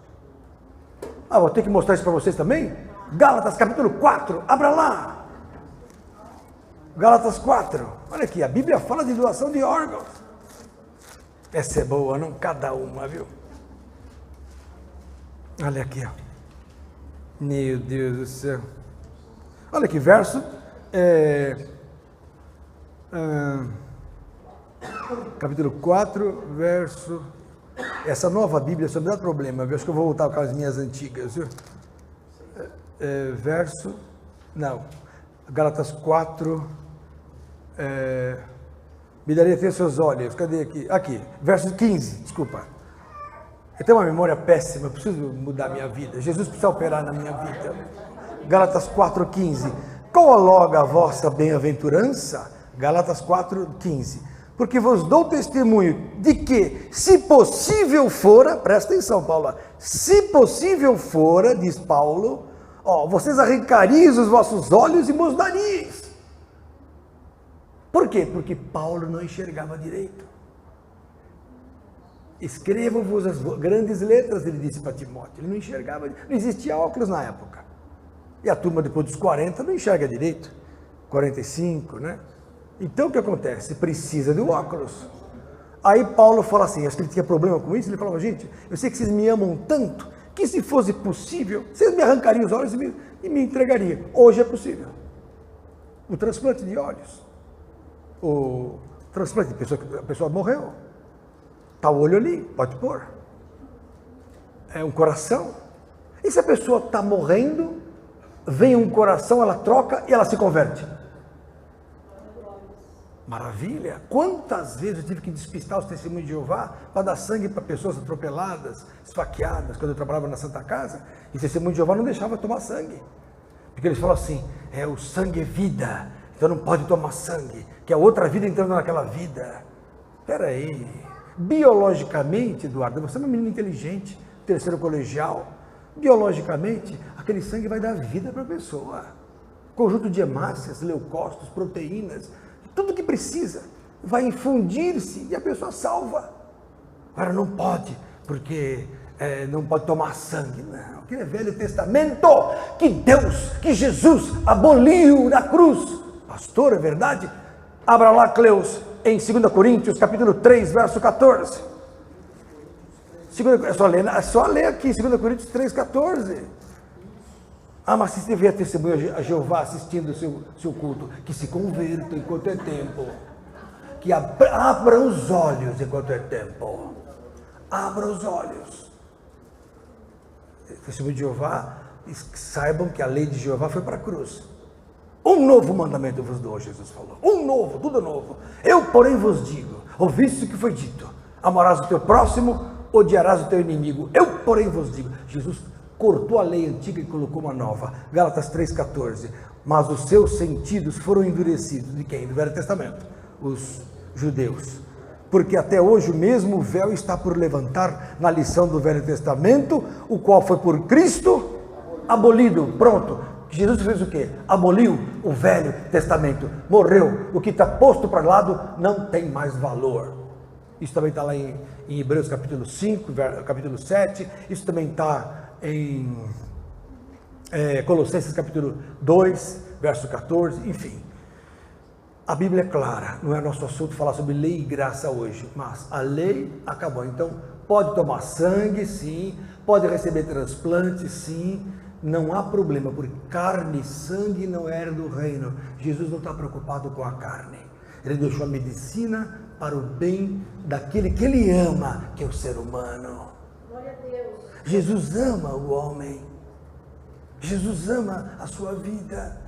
Ah, vou ter que mostrar isso para vocês também? Gálatas capítulo 4, abra lá. Gálatas 4, olha aqui, a Bíblia fala de doação de órgãos. Essa é boa, não? Cada uma, viu? Olha aqui, ó. Meu Deus do céu. Olha aqui, verso. Capítulo 4, verso. Essa nova Bíblia só me dá problema, viu? Acho que eu vou voltar com as minhas antigas, viu? Verso. Não. Gálatas 4. Me daria até seus olhos. Cadê aqui? Aqui. Verso 15, desculpa. Eu tenho uma memória péssima, eu preciso mudar a minha vida. Jesus precisa operar na minha vida. Gálatas 4,15. Qual logo a vossa bem-aventurança? Gálatas 4,15. Porque vos dou testemunho de que, se possível fora, presta atenção, Paulo, se possível fora, diz Paulo, vocês arrancariam os vossos olhos e vos daríeis. Por quê? Porque Paulo não enxergava direito. Escrevam-vos as grandes letras, ele disse para Timóteo. Ele não enxergava, não existia óculos na época. E a turma depois dos 40 não enxerga direito. 45, né? Então o que acontece? Precisa de óculos. Aí Paulo fala assim, acho que ele tinha problema com isso, ele falava, gente, eu sei que vocês me amam tanto, que se fosse possível, vocês me arrancariam os olhos e me entregariam. Hoje é possível. O transplante de olhos. O transplante de a pessoa morreu. Está o olho ali, pode pôr. É um coração. E se a pessoa está morrendo, vem um coração, ela troca e ela se converte. Maravilha! Quantas vezes eu tive que despistar os testemunhos de Jeová para dar sangue para pessoas atropeladas, esfaqueadas, quando eu trabalhava na Santa Casa, e o testemunho de Jeová não deixava tomar sangue. Porque eles falam assim, o sangue é vida, então não pode tomar sangue, que é outra vida entrando naquela vida. Espera aí, biologicamente, Eduardo, você é uma menina inteligente, terceiro colegial, biologicamente, aquele sangue vai dar vida para a pessoa. Conjunto de hemácias, leucócitos, proteínas, tudo que precisa, vai infundir-se e a pessoa salva. Agora não pode, porque não pode tomar sangue. Não, aquele é Velho Testamento que Deus, que Jesus aboliu na cruz. Pastor, é verdade? Abra lá, Cleus, em 2 Coríntios, capítulo 3, verso 14. É só ler aqui, 2 Coríntios 3, 14. Ah, mas se tiver testemunho a Jeová assistindo o seu culto, que se converta enquanto é tempo. Que abra os olhos enquanto é tempo. Abra os olhos. Testemunho de Jeová, saibam que a lei de Jeová foi para a cruz. Um novo mandamento vos dou, Jesus falou. Um novo, tudo novo. Eu, porém, vos digo, ouviste o que foi dito. Amarás o teu próximo, odiarás o teu inimigo. Eu, porém, vos digo. Jesus cortou a lei antiga e colocou uma nova. Gálatas 3,14. Mas os seus sentidos foram endurecidos. De quem? Do Velho Testamento. Os judeus. Porque até hoje o mesmo véu está por levantar na lição do Velho Testamento, o qual foi por Cristo abolido. Pronto. Jesus fez o quê? Aboliu o Velho Testamento. Morreu. O que está posto para lado não tem mais valor. Isso também está lá em Hebreus capítulo 5, capítulo 7. Isso também está em Colossenses capítulo 2, verso 14, enfim. A Bíblia é clara, não é nosso assunto falar sobre lei e graça hoje, mas a lei acabou. Então, pode tomar sangue, sim, pode receber transplante, sim, não há problema, porque carne e sangue não era do reino. Jesus não está preocupado com a carne, ele deixou a medicina para o bem daquele que ele ama, que é o ser humano. Glória a Deus. Jesus ama o homem, Jesus ama a sua vida,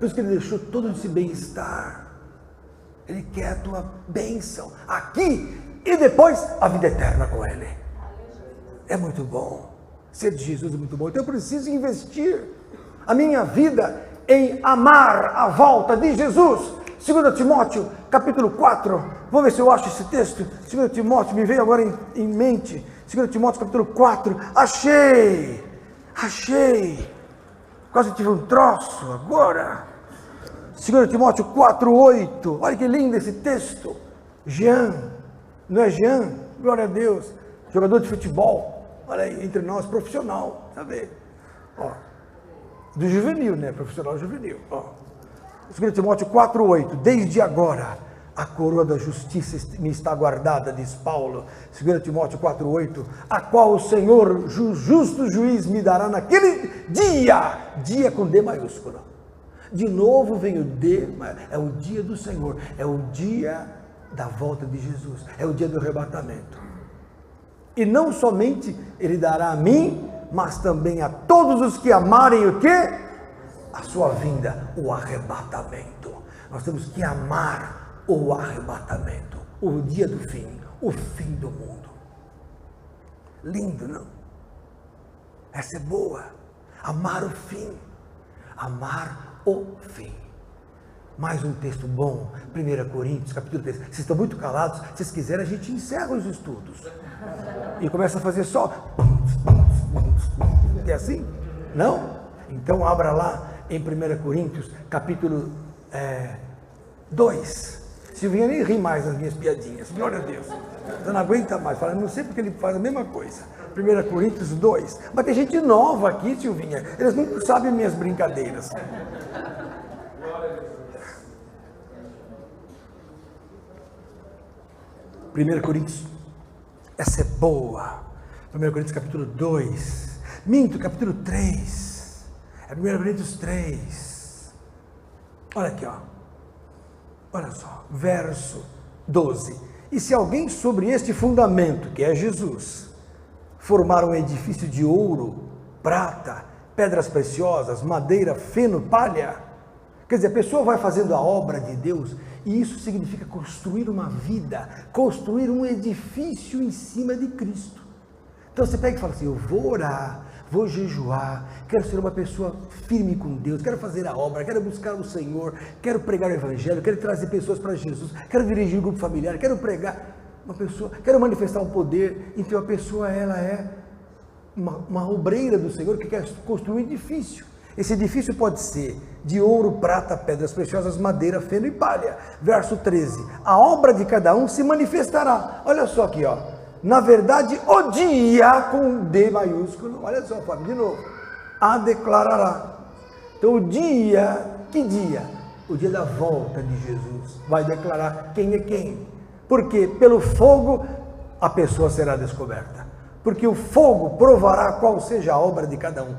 por isso que ele deixou todo esse bem-estar, ele quer a tua bênção, aqui e depois a vida eterna com ele. É muito bom, ser de Jesus é muito bom, então eu preciso investir a minha vida em amar a volta de Jesus. 2 Timóteo, capítulo 4, vamos ver se eu acho esse texto. 2 Timóteo, me veio agora em mente. 2 Timóteo, capítulo 4, achei, quase tive um troço agora. 2 Timóteo 4, 8, olha que lindo esse texto. Jean, não é Jean? Glória a Deus, jogador de futebol, olha aí, entre nós, profissional, sabe? Ó, do juvenil, né? Profissional juvenil. Ó. 2 Timóteo 4,8. Desde agora a coroa da justiça me está guardada, diz Paulo. 2 Timóteo 4,8. A qual o Senhor, justo juiz, me dará naquele dia com D maiúsculo. De novo vem o D, é o dia do Senhor, é o dia da volta de Jesus, é o dia do arrebatamento. E não somente Ele dará a mim, mas também a todos os que amarem o quê? A sua vinda, o arrebatamento. Nós temos que amar o arrebatamento, o dia do fim, o fim do mundo. Lindo, não? Essa é boa. Amar o fim. Amar o fim. Mais um texto bom, 1 Coríntios, capítulo 3. Vocês estão muito calados, se vocês quiserem a gente encerra os estudos. E começa a fazer só... É assim? Não? Então abra lá em 1 Coríntios, capítulo 2. Silvinha nem ri mais das minhas piadinhas, glória a Deus. Você não aguenta mais, fala, não sei porque ele faz a mesma coisa. 1 Coríntios 2. Mas tem gente nova aqui, Silvinha, eles não sabem minhas brincadeiras. 1 Coríntios, essa é boa. 1 Coríntios capítulo 2. Minto, capítulo 3. É 1 Coríntios 3. Olha aqui, ó. Olha só, verso 12. E se alguém sobre este fundamento, que é Jesus, formar um edifício de ouro, prata, pedras preciosas, madeira, feno, palha, quer dizer, a pessoa vai fazendo a obra de Deus, e isso significa construir uma vida, construir um edifício em cima de Cristo. Então você pega e fala assim, eu vou orar, vou jejuar, quero ser uma pessoa firme com Deus, quero fazer a obra, quero buscar o Senhor, quero pregar o Evangelho, quero trazer pessoas para Jesus, quero dirigir um grupo familiar, quero pregar uma pessoa, quero manifestar um poder. Então a pessoa, ela é uma obreira do Senhor que quer construir um edifício. Esse edifício pode ser de ouro, prata, pedras preciosas, madeira, feno e palha. Verso 13, a obra de cada um se manifestará. Olha só aqui, ó. Na verdade, o dia, com D maiúsculo, olha só, Fábio, de novo, a declarará. Então o dia, que dia? O dia da volta de Jesus, vai declarar quem é quem. Porque pelo fogo a pessoa será descoberta. Porque o fogo provará qual seja a obra de cada um.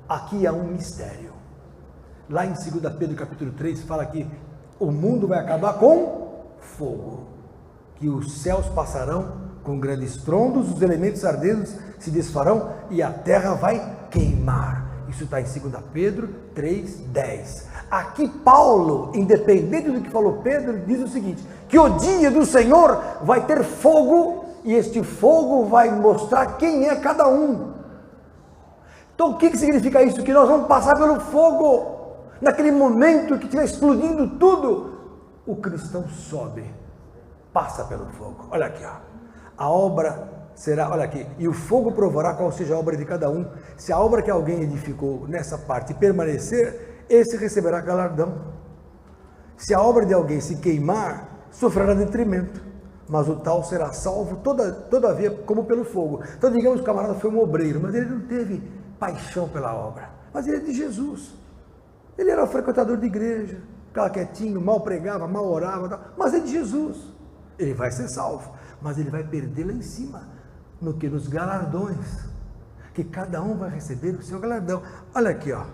Aqui há um mistério. Lá em 2 Pedro capítulo 3 fala que o mundo vai acabar com fogo. Que os céus passarão com grandes estrondos, os elementos ardentes se desfarão e a terra vai queimar. Isso está em 2 Pedro 3:10. Aqui Paulo, independente do que falou Pedro, diz o seguinte, que o dia do Senhor vai ter fogo e este fogo vai mostrar quem é cada um. Então o que significa isso? Que nós vamos passar pelo fogo. Naquele momento que estiver explodindo tudo, o cristão sobe, passa pelo fogo. Olha aqui, ó. A obra será, olha aqui, e o fogo provará qual seja a obra de cada um. Se a obra que alguém edificou nessa parte permanecer, esse receberá galardão. Se a obra de alguém se queimar, sofrerá detrimento, mas o tal será salvo todavia como pelo fogo. Então digamos que o camarada foi um obreiro, mas ele não teve paixão pela obra, mas ele é de Jesus. Ele era um frequentador de igreja, ficava quietinho, mal pregava, mal orava, mas é de Jesus. Ele vai ser salvo, mas ele vai perder lá em cima, nos galardões, que cada um vai receber o seu galardão. Olha aqui, ó.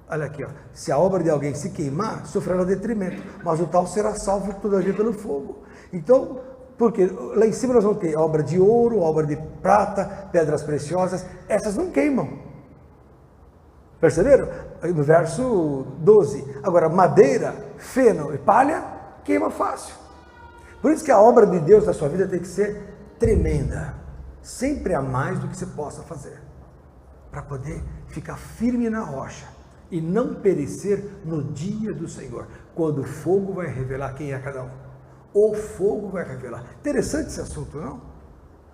Olha aqui, ó. Se a obra de alguém se queimar, sofrerá detrimento, mas o tal será salvo todavia pelo fogo. Então, porque lá em cima nós vamos ter obra de ouro, obra de prata, pedras preciosas, essas não queimam. Perceberam? No verso 12. Agora, madeira, feno e palha, queima fácil. Por isso que a obra de Deus na sua vida tem que ser tremenda. Sempre há mais do que você possa fazer. Para poder ficar firme na rocha e não perecer no dia do Senhor, quando o fogo vai revelar quem é cada um. O fogo vai revelar. Interessante esse assunto, não?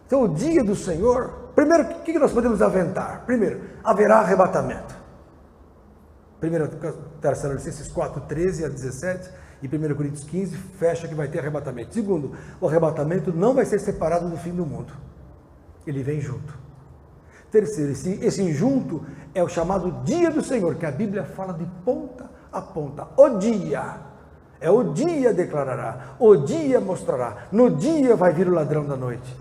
Então, o dia do Senhor, primeiro, o que nós podemos aventar? Primeiro, haverá arrebatamento. 1 Tessalonicenses 4, 13 a 17 e 1 Coríntios 15 fecha que vai ter arrebatamento. Segundo, o arrebatamento não vai ser separado do fim do mundo. Ele vem junto. Terceiro, esse junto é o chamado dia do Senhor, que a Bíblia fala de ponta a ponta. O dia, é o dia declarará, o dia mostrará, no dia vai vir o ladrão da noite.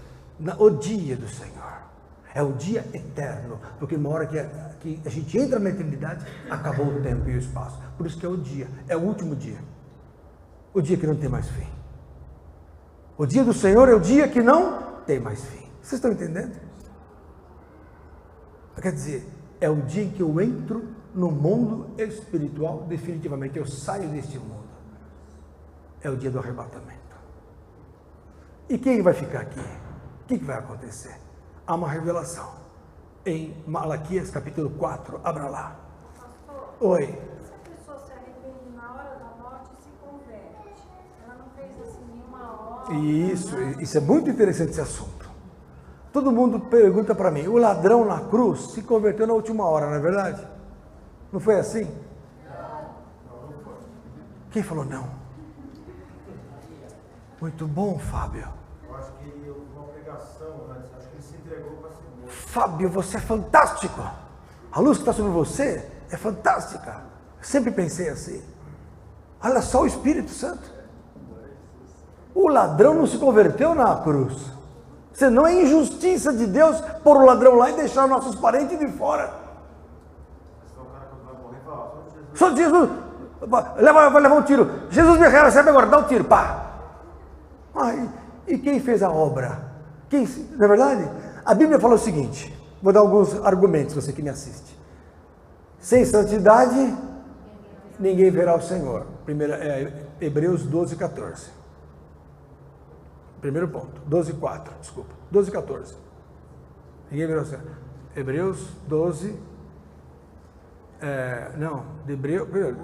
O dia do Senhor, é o dia eterno, porque uma hora que a gente entra na eternidade, acabou o tempo e o espaço. Por isso que é o dia, é o último dia, o dia que não tem mais fim. O dia do Senhor é o dia que não tem mais fim. Vocês estão entendendo? Quer dizer, é o dia em que eu entro no mundo espiritual, definitivamente, eu saio deste mundo. É o dia do arrebatamento. E quem vai ficar aqui? O que vai acontecer? Há uma revelação em Malaquias capítulo 4, abra lá. Pastor, Oi. se a pessoa se arrepende na hora da morte e se converte, ela não fez assim nenhuma hora. Isso é muito interessante esse assunto. Todo mundo pergunta para mim, o ladrão na cruz se converteu na última hora, não é verdade? Não foi assim? Quem falou não? Muito bom, Fábio. Eu acho que ele ouviu uma pregação antes, acho que ele se entregou para ser morto. Fábio, você é fantástico. A luz que está sobre você é fantástica. Eu sempre pensei assim. Olha só o Espírito Santo. O ladrão não se converteu na cruz. Senão é injustiça de Deus pôr o ladrão lá e deixar nossos parentes de fora. Senão o cara quando vai morrer fala, Só Jesus, vai levar um tiro. Jesus me recebe agora, dá um tiro, pá. E quem fez a obra? Na verdade, a Bíblia fala o seguinte, vou dar alguns argumentos, você que me assiste. Sem santidade, ninguém verá o Senhor. Hebreus 12, 14. Primeiro ponto, 12, 4, desculpa, 12, 14. Ninguém verá o Senhor. Hebreus 12,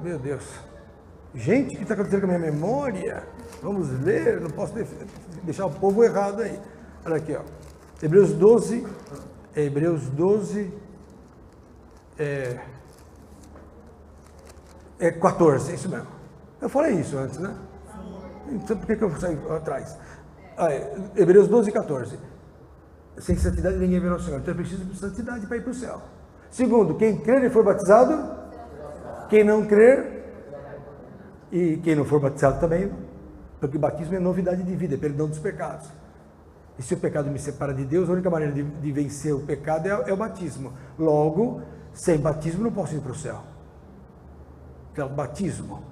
meu Deus. Gente, o que está acontecendo com a minha memória? Vamos ler, não posso deixar o povo errado aí. Olha aqui, ó. Hebreus 12, é 14, é isso mesmo. Eu falei isso antes, né? Então por que eu saí atrás? Hebreus 12, 14. Sem santidade ninguém verá o Senhor. Então é preciso de santidade para ir para o céu. Segundo, quem crer e for batizado, quem não crer, e quem não for batizado também, porque batismo é novidade de vida, é perdão dos pecados. E se o pecado me separa de Deus, a única maneira de vencer o pecado é o batismo. Logo, sem batismo não posso ir para o céu. Então, batismo,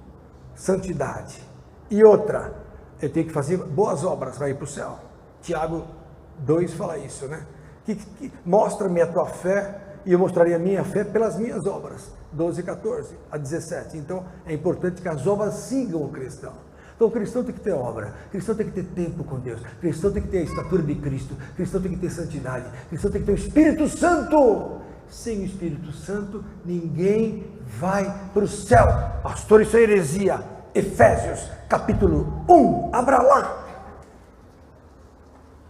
santidade. E outra, eu tenho que fazer boas obras para ir para o céu. Tiago 2 fala isso, né? Mostra-me a tua fé e eu mostrarei a minha fé pelas minhas obras. 12, 14 a 17. Então, é importante que as obras sigam o cristão. Então, o cristão tem que ter obra, o cristão tem que ter tempo com Deus, o cristão tem que ter a estatura de Cristo, o cristão tem que ter santidade, o cristão tem que ter o Espírito Santo. Sem o Espírito Santo, ninguém vai para o céu. Pastor, isso é heresia. Efésios, capítulo 1, abra lá.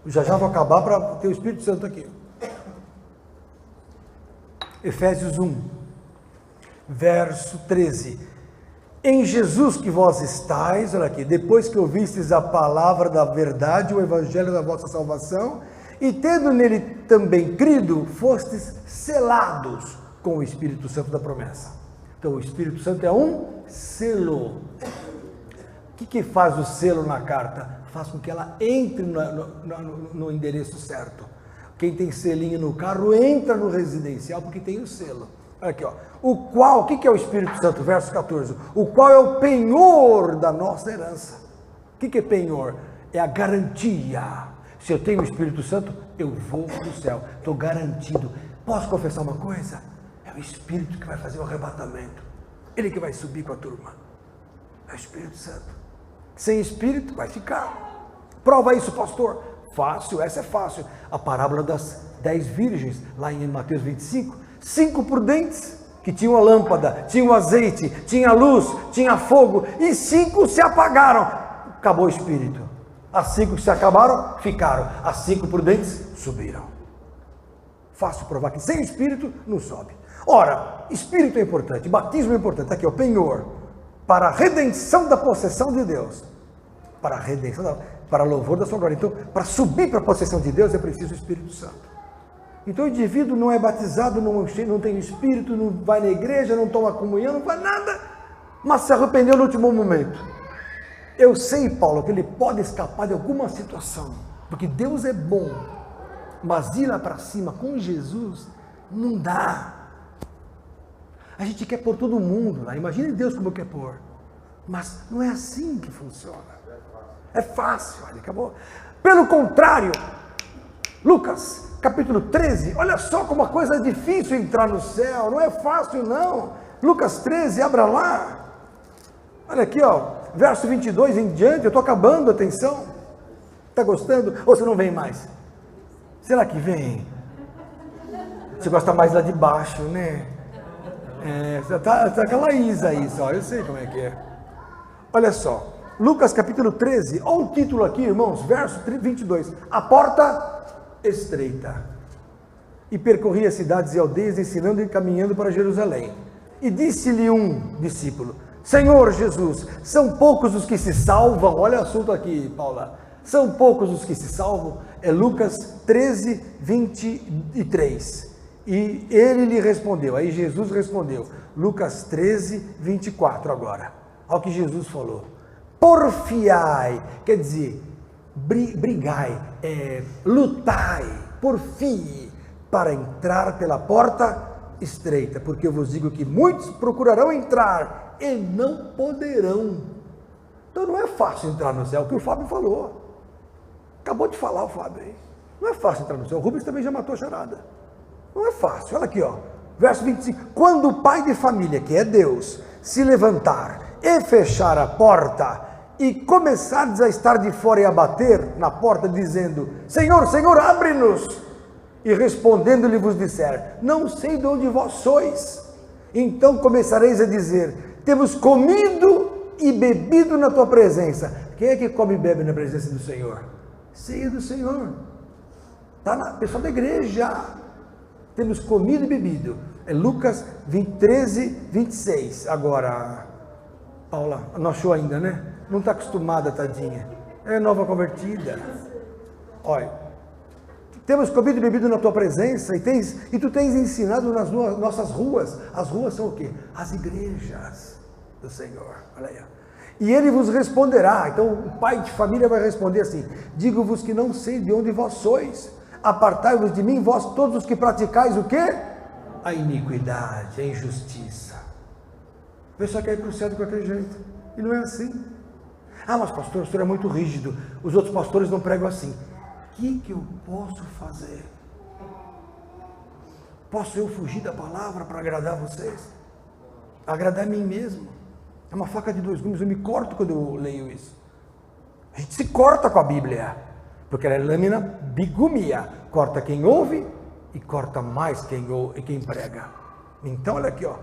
Já vou acabar para ter o Espírito Santo aqui. Efésios 1, verso 13. Em Jesus que vós estáis, olha aqui, depois que ouvistes a palavra da verdade, o evangelho da vossa salvação, e tendo nele também crido, fostes selados com o Espírito Santo da promessa. Então o Espírito Santo é um selo. O que faz o selo na carta? Faz com que ela entre no endereço certo. Quem tem selinho no carro entra no residencial porque tem o selo. Olha aqui, ó. O que é o Espírito Santo? Verso 14. O qual é o penhor da nossa herança. O que é penhor? É a garantia. Se eu tenho o Espírito Santo, eu vou para o céu. Estou garantido. Posso confessar uma coisa? É o Espírito que vai fazer o arrebatamento. Ele que vai subir com a turma. É o Espírito Santo. Sem Espírito, vai ficar. Prova isso, pastor. Fácil, essa é fácil. A parábola das 10 virgens, lá em Mateus 25. 5 prudentes, que tinham a lâmpada, tinham azeite, tinha luz, tinha fogo, e 5 se apagaram. Acabou o Espírito. As 5 que se acabaram, ficaram. As 5 prudentes subiram. Fácil provar que sem Espírito não sobe. Ora, Espírito é importante, batismo é importante. Aqui, o penhor, para a redenção da possessão de Deus. Para a redenção, para louvor da sua glória. Então, para subir para a possessão de Deus é preciso o Espírito Santo. Então o indivíduo não é batizado, não tem espírito, não vai na igreja, não toma comunhão, não faz nada, mas se arrependeu no último momento. Eu sei, Paulo, que ele pode escapar de alguma situação, porque Deus é bom, mas ir lá para cima com Jesus não dá. A gente quer pôr todo mundo lá, imagine Deus como quer pôr, mas não é assim que funciona. É fácil, olha, acabou. Pelo contrário, Lucas capítulo 13, olha só como a coisa é difícil entrar no céu, não é fácil não. Lucas 13, abra lá, olha aqui, ó, verso 22 em diante, eu estou acabando, atenção, está gostando? Ou você não vem mais? Será que vem? Você gosta mais lá de baixo, né? Tá aquela Isa aí só, eu sei como é que é. Olha só, Lucas capítulo 13, olha o título aqui, irmãos, verso 22, a porta estreita, e percorria cidades e aldeias, ensinando e caminhando para Jerusalém. E disse-lhe um discípulo: Senhor Jesus, são poucos os que se salvam? Olha o assunto aqui, Paula, são poucos os que se salvam? É Lucas 13, 23, e ele lhe respondeu, aí Jesus respondeu, Lucas 13, 24 agora, ao que Jesus falou, porfiai, quer dizer, brigai, lutai, porfie, para entrar pela porta estreita, porque eu vos digo que muitos procurarão entrar e não poderão. Então não é fácil entrar no céu, o que o Fábio falou, acabou de falar o Fábio aí, não é fácil entrar no céu, o Rubens também já matou a charada, não é fácil, olha aqui, ó, verso 25, quando o pai de família, que é Deus, se levantar e fechar a porta, e começardes a estar de fora e a bater na porta, dizendo, Senhor, Senhor, abre-nos, e respondendo-lhe vos disser, não sei de onde vós sois, então começareis a dizer, temos comido e bebido na tua presença. Quem é que come e bebe na presença do Senhor? Ceia do Senhor, está na pessoa da igreja, temos comido e bebido, é Lucas 13, 26, agora, Paula, não achou ainda, né? Não está acostumada, tadinha, é nova convertida, olha, temos comido e bebido na tua presença, e tu tens ensinado nas nossas ruas, as ruas são o quê? As igrejas do Senhor, olha aí, e ele vos responderá, então o pai de família vai responder assim, digo-vos que não sei de onde vós sois, apartai-vos de mim, vós todos os que praticais o quê? A iniquidade, a injustiça, a pessoa quer ir para o céu de qualquer jeito, e não é assim. Ah, mas pastor, o senhor é muito rígido, os outros pastores não pregam assim. O que eu posso fazer? Posso eu fugir da palavra para agradar vocês? Agradar a mim mesmo? É uma faca de dois gumes, eu me corto quando eu leio isso. A gente se corta com a Bíblia, porque ela é lâmina bigumia, corta quem ouve e corta mais quem prega. Então olha aqui, ó,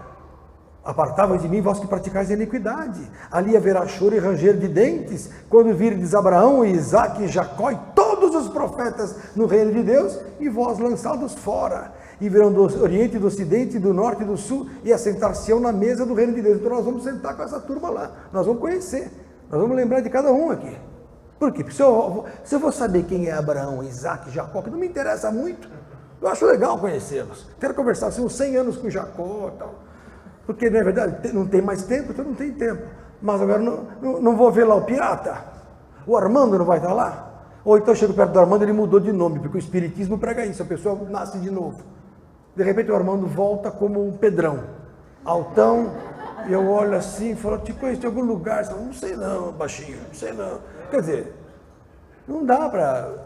apartai-vos de mim, vós que praticais a iniquidade, ali haverá choro e ranger de dentes, quando virdes Abraão, Isaque e Jacó e todos os profetas no reino de Deus, e vós lançados fora, e virão do oriente, do ocidente, do norte e do sul, e assentar-se-ão na mesa do reino de Deus. Então nós vamos sentar com essa turma lá, nós vamos conhecer, nós vamos lembrar de cada um aqui. Por quê? Porque se eu vou saber quem é Abraão, Isaque e Jacó, que não me interessa muito, eu acho legal conhecê-los, quero conversar assim, uns 100 anos com Jacó e tal, porque não é verdade, não tem mais tempo, então não tem tempo, mas agora não vou ver lá o pirata, o Armando não vai estar lá, ou então eu chego perto do Armando, ele mudou de nome, porque o Espiritismo prega isso, a pessoa nasce de novo, de repente o Armando volta como um Pedrão, altão, e eu olho assim e falo, te conheço de algum lugar, não sei não, baixinho, não sei não, quer dizer,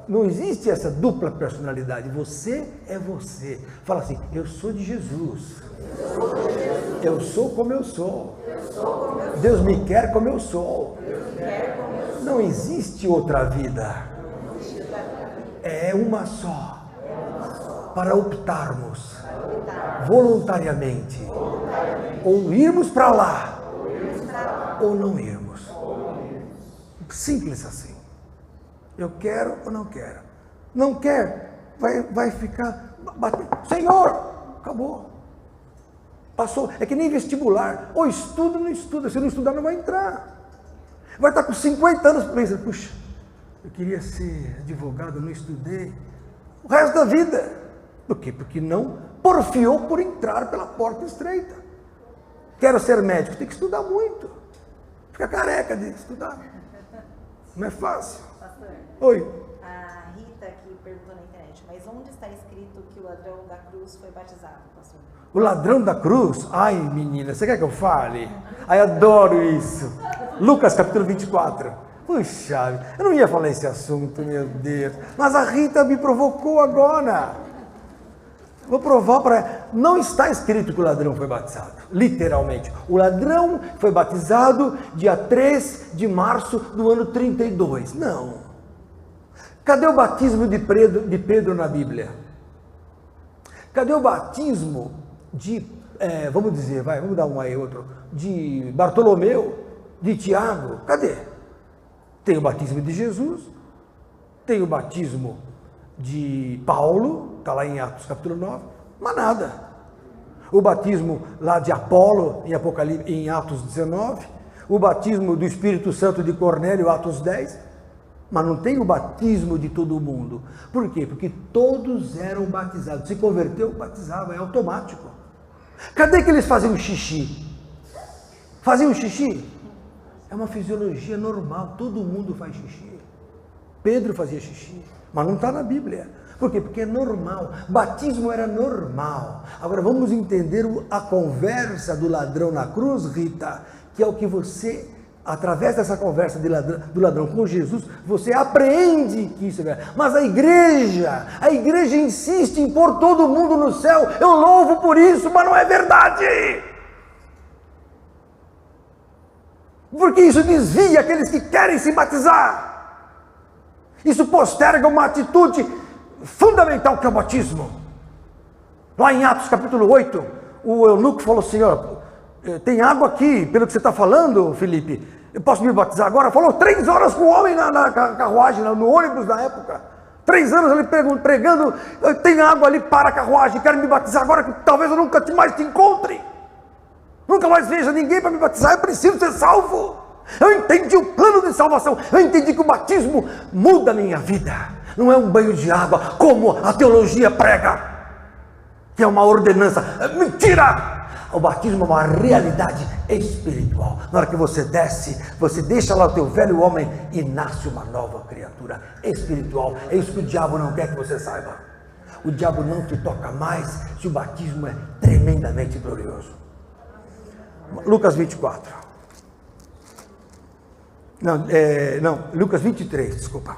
não existe essa dupla personalidade, você é você, fala assim, eu sou de Jesus, eu sou como eu sou, Deus me quer como eu sou, não existe outra vida, é uma só, para optarmos voluntariamente, ou irmos para lá, ou não irmos, simples assim, eu quero ou não quero, não quer, vai ficar batendo, Senhor, acabou, passou, é que nem vestibular, ou estuda ou não estuda, se não estudar não vai entrar, vai estar com 50 anos, pensa, puxa, eu queria ser advogado, não estudei, o resto da vida, Por quê? Porque não porfiou por entrar pela porta estreita. Quero ser médico, tem que estudar muito. Fica careca de estudar. Não é fácil. Pastor, Oi. a Rita aqui perguntou na internet, mas onde está escrito que o ladrão da cruz foi batizado, pastor? O ladrão da cruz? Ai, menina, você quer que eu fale? Ai, adoro isso. Lucas capítulo 24. Puxa, eu não ia falar esse assunto, meu Deus. Mas a Rita me provocou agora. Vou provar para ela. Não está escrito que o ladrão foi batizado, literalmente. O ladrão foi batizado dia 3 de março do ano 32. Não. Cadê o batismo de Pedro na Bíblia? Cadê o batismo de, vamos dizer, vamos dar um aí outro, de Bartolomeu, de Tiago? Cadê? Tem o batismo de Jesus, tem o batismo de Paulo, está lá em Atos capítulo 9, mas nada. O batismo lá de Apolo, em Apocalipse, em Atos 19, o batismo do Espírito Santo de Cornélio, Atos 10, mas não tem o batismo de todo mundo. Por quê? Porque todos eram batizados. Se converteu, batizava, é automático. Cadê que eles faziam xixi? Faziam xixi? É uma fisiologia normal, todo mundo faz xixi. Pedro fazia xixi, mas não está na Bíblia. Por quê? Porque é normal. Batismo era normal. Agora vamos entender a conversa do ladrão na cruz, Rita, que é o que você, através dessa conversa do ladrão com Jesus, você apreende que isso é verdade. Mas a igreja insiste em pôr todo mundo no céu. Eu louvo por isso, mas não é verdade. Porque isso desvia aqueles que querem se batizar. Isso posterga uma atitude fundamental que é o batismo. Lá em Atos capítulo 8, o eunuco falou assim, tem água aqui, pelo que você está falando, Felipe, eu posso me batizar agora? Falou 3 horas com o homem na carruagem, no ônibus na época, 3 anos ele pregando, tem água ali para a carruagem, quero me batizar agora, que talvez eu nunca mais te encontre, nunca mais veja ninguém para me batizar, eu preciso ser salvo. Eu entendi o plano de salvação, eu entendi que o batismo muda a minha vida, não é um banho de água, como a teologia prega, que é uma ordenança. Mentira! O batismo é uma realidade espiritual. Na hora que você desce, você deixa lá o teu velho homem e nasce uma nova criatura espiritual. É isso que o diabo não quer que você saiba. O diabo não te toca mais se o batismo é tremendamente glorioso. Lucas 24. Lucas 23, desculpa.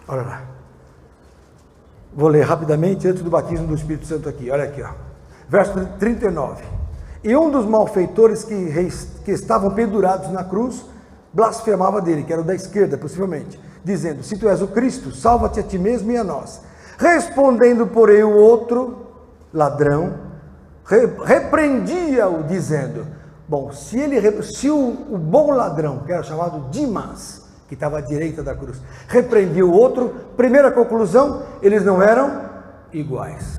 Olha lá. Vou ler rapidamente antes do batismo do Espírito Santo aqui. Olha aqui, ó. Verso 39. E um dos malfeitores que estavam pendurados na cruz blasfemava dele, que era o da esquerda, possivelmente, dizendo: se tu és o Cristo, salva-te a ti mesmo e a nós. Respondendo, porém, o outro ladrão repreendia-o, dizendo: bom, se o bom ladrão, que era chamado Dimas, que estava à direita da cruz, repreendia o outro, primeira conclusão, eles não eram iguais.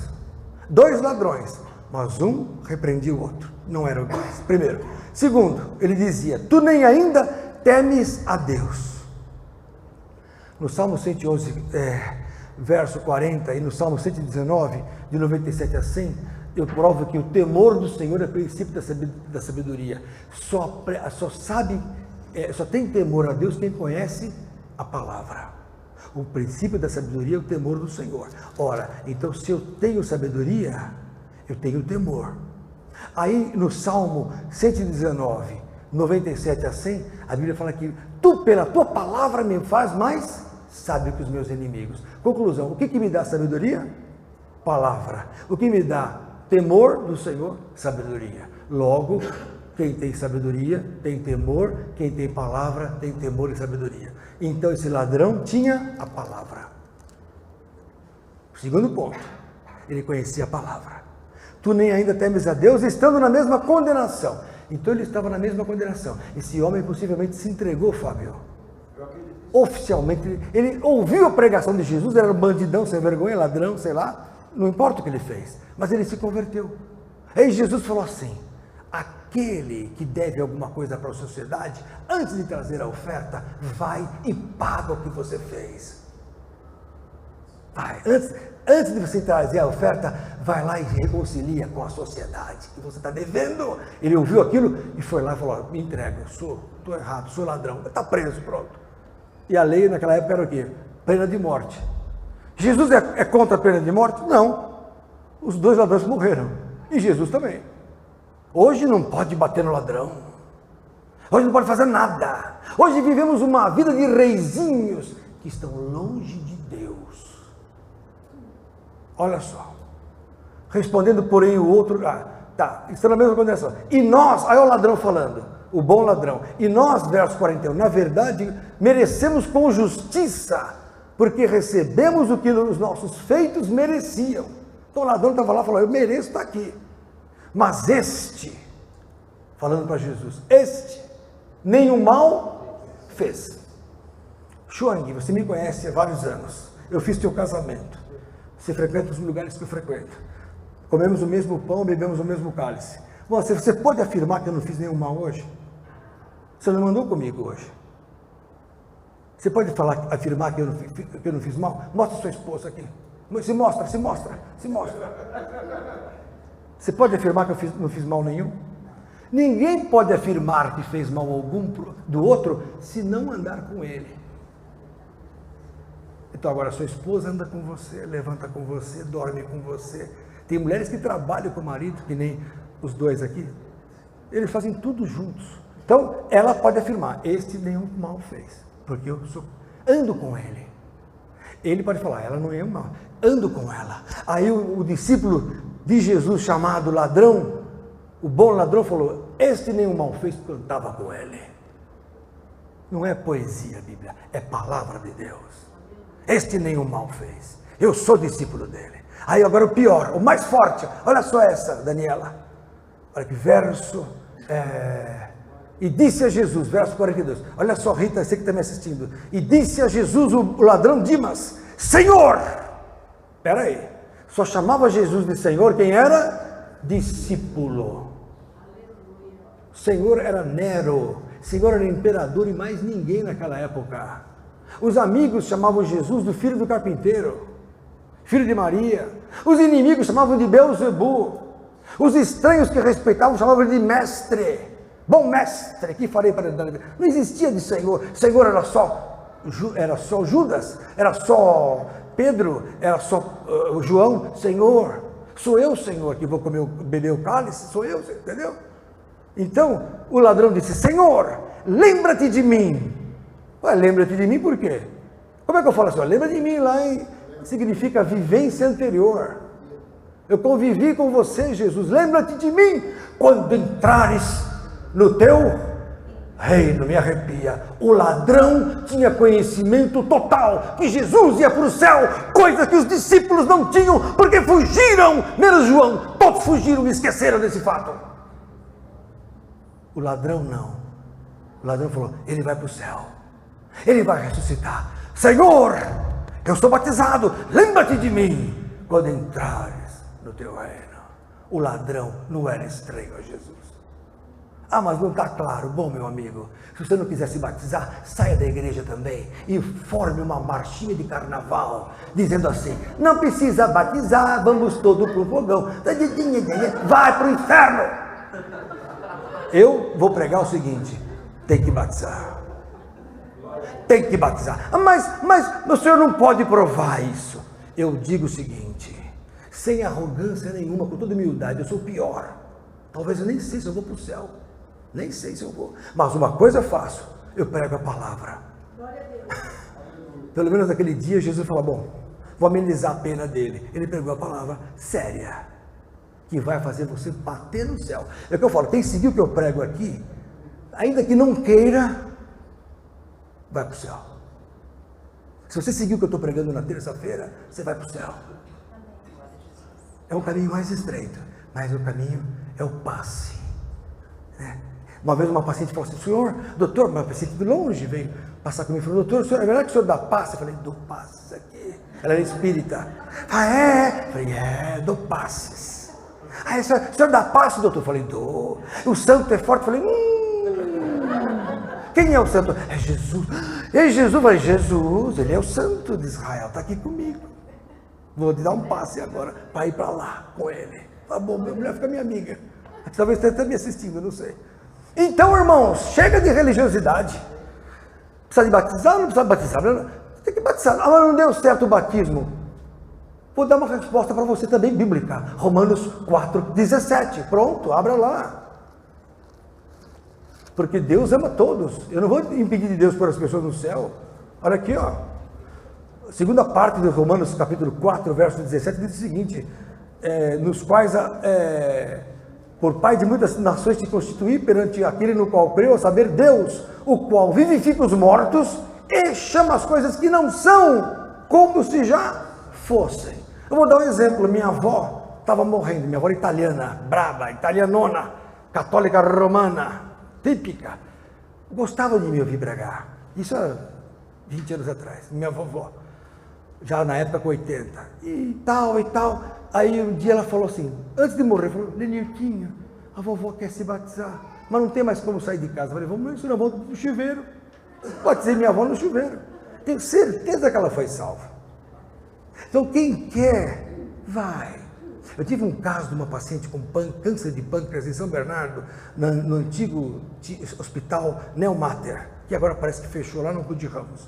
2 ladrões, mas um repreendia o outro, não eram iguais. Primeiro. Segundo, ele dizia: tu nem ainda temes a Deus. No Salmo 111, verso 40, e no Salmo 119, de 97 a 100, eu provo que o temor do Senhor é o princípio da sabedoria. Só tem temor a Deus quem conhece a palavra. O princípio da sabedoria é o temor do Senhor. Ora, então se eu tenho sabedoria, eu tenho temor. Aí no Salmo 119, 97 a 100, a Bíblia fala que tu pela tua palavra me faz mais sábio que os meus inimigos. Conclusão, o que me dá sabedoria? Palavra. O que me dá temor do Senhor? Sabedoria. Logo, quem tem sabedoria tem temor, quem tem palavra tem temor e sabedoria. Então esse ladrão tinha a palavra. Segundo ponto, ele conhecia a palavra. Tu nem ainda temes a Deus, estando na mesma condenação. Então ele estava na mesma condenação. Esse homem possivelmente se entregou, Fábio. Oficialmente, ele ouviu a pregação de Jesus, era um bandidão, sem vergonha, ladrão, sei lá, não importa o que ele fez, mas ele se converteu. Aí Jesus falou assim: aquele que deve alguma coisa para a sociedade, antes de trazer a oferta, vai e paga o que você fez. Antes de você trazer a oferta, vai lá e reconcilia com a sociedade que você está devendo. Ele ouviu aquilo e foi lá e falou: me entrega, estou errado, sou ladrão. Está preso, pronto. E a lei naquela época era o quê? Pena de morte. Jesus é contra a pena de morte? Não. Os 2 ladrões morreram. E Jesus também. Hoje não pode bater no ladrão. Hoje não pode fazer nada. Hoje vivemos uma vida de reizinhos que estão longe de Deus. Olha só. Respondendo, porém, o outro... está na mesma condição. E nós, aí é o ladrão falando, o bom ladrão. E nós, verso 41, na verdade, merecemos com justiça, porque recebemos o que os nossos feitos mereciam. Então o ladrão estava lá e falou: eu mereço estar aqui. Mas este, falando para Jesus, este nenhum mal fez. Chuang, você me conhece há vários anos. Eu fiz teu casamento. Você frequenta os lugares que eu frequento. Comemos o mesmo pão, bebemos o mesmo cálice. Você pode afirmar que eu não fiz nenhum mal hoje? Você não mandou comigo hoje? Você pode afirmar que eu não fiz mal? Mostra sua esposa aqui. Se mostra. Você pode afirmar que eu não fiz mal nenhum? Ninguém pode afirmar que fez mal algum do outro se não andar com ele. Então agora sua esposa anda com você, levanta com você, dorme com você. Tem mulheres que trabalham com o marido, que nem os 2 aqui. Eles fazem tudo juntos. Então ela pode afirmar: este nenhum mal fez, porque eu ando com ele. Ele pode falar: ela não é mal, ando com ela. Aí o discípulo de Jesus, chamado ladrão, o bom ladrão, falou: este nenhum mal fez, porque eu andava com ele. Não é poesia, Bíblia, é palavra de Deus. Este nenhum mal fez, eu sou discípulo dele. Aí agora o pior, o mais forte, olha só essa, Daniela. Olha que verso, e disse a Jesus, verso 42, olha só, Rita, você que está me assistindo. E disse a Jesus o ladrão Dimas: Senhor! Espera aí, só chamava Jesus de Senhor quem era discípulo. Senhor era Nero, Senhor era imperador e mais ninguém naquela época. Os amigos chamavam Jesus do filho do carpinteiro, filho de Maria. Os inimigos chamavam de Beelzebu. Os estranhos que respeitavam chamavam de mestre. Bom mestre, que farei para ele? Não existia de Senhor. Senhor era só Judas, era só Pedro, era só João. Senhor, sou eu, Senhor, que vou beber o cálice, sou eu, entendeu? Então o ladrão disse: Senhor, lembra-te de mim. Ué, lembra-te de mim por quê? Como é que eu falo assim? Lembra de mim lá, significa vivência anterior. Eu convivi com você, Jesus. Lembra-te de mim quando entrares no teu reino. Me arrepia. O ladrão tinha conhecimento total que Jesus ia para o céu, coisa que os discípulos não tinham, porque fugiram, menos João. Todos fugiram e esqueceram desse fato. O ladrão não. O ladrão falou: ele vai para o céu, ele vai ressuscitar. Senhor, eu sou batizado, lembra-te de mim quando entrares no teu reino. O ladrão não era estranho a Jesus. Ah, mas não está claro. Bom, meu amigo, se você não quiser se batizar, saia da igreja também e forme uma marchinha de carnaval, dizendo assim: não precisa batizar, vamos todos para o fogão, vai para o inferno. Eu vou pregar o seguinte: tem que batizar. Tem que batizar. Mas o senhor não pode provar isso. Eu digo o seguinte, sem arrogância nenhuma, com toda humildade: eu sou o pior. Talvez eu nem sei se eu vou para o céu. Nem sei se eu vou. Mas uma coisa eu faço: eu prego a palavra. Pelo menos naquele dia Jesus falou: bom, vou amenizar a pena dele. Ele pregou a palavra séria, que vai fazer você bater no céu. É o que eu falo: quem seguir o que eu prego aqui, ainda que não queira, vai para o céu. Se você seguir o que eu estou pregando na terça-feira, você vai para o céu. É o caminho mais estreito, mas o caminho é o passe. Uma vez uma paciente falou assim: senhor, doutor, uma paciente de longe veio passar comigo e falou: doutor, é verdade que o senhor dá passe? Eu falei: dou passes aqui. Ela era espírita. Ah, é? Eu falei: dou passes. Ah, o senhor dá passe, doutor? Eu falei: dou. O santo é forte? Eu falei: quem é o santo? É Jesus. E Jesus, eu falei: Jesus, ele é o santo de Israel, está aqui comigo. Vou te dar um passe agora para ir para lá com ele. Tá bom, minha mulher fica minha amiga. Talvez esteja até me assistindo, eu não sei. Então, irmãos, chega de religiosidade. Precisa de batizar ou não precisa batizar? Tem que batizar. Ah, mas não deu certo o batismo. Vou dar uma resposta para você também bíblica. Romanos 4:17. Pronto, abra lá. Porque Deus ama todos. Eu não vou impedir de Deus pôr as pessoas no céu. Olha aqui, ó. A segunda parte de Romanos capítulo 4, verso 17, diz o seguinte: nos quais, por Pai de muitas nações te constituí perante aquele no qual creu, a saber, Deus, o qual vivifica os mortos e chama as coisas que não são como se já fossem. Eu vou dar um exemplo. Minha avó estava morrendo, minha avó era italiana, braba, italianona, católica romana, típica. Gostava de me ouvir pregar. Isso há 20 anos atrás, minha vovó, já na época com 80, e tal. Aí um dia ela falou assim, antes de morrer, falou: Leniltinho, a vovó quer se batizar, mas não tem mais como sair de casa. Eu falei: vamos ensinar a avó no chuveiro. Batizei minha avó no chuveiro. Tenho certeza que ela foi salva. Então quem quer, vai. Eu tive um caso de uma paciente com câncer de pâncreas em São Bernardo, no antigo hospital Neomater, que agora parece que fechou lá no Rua de Ramos.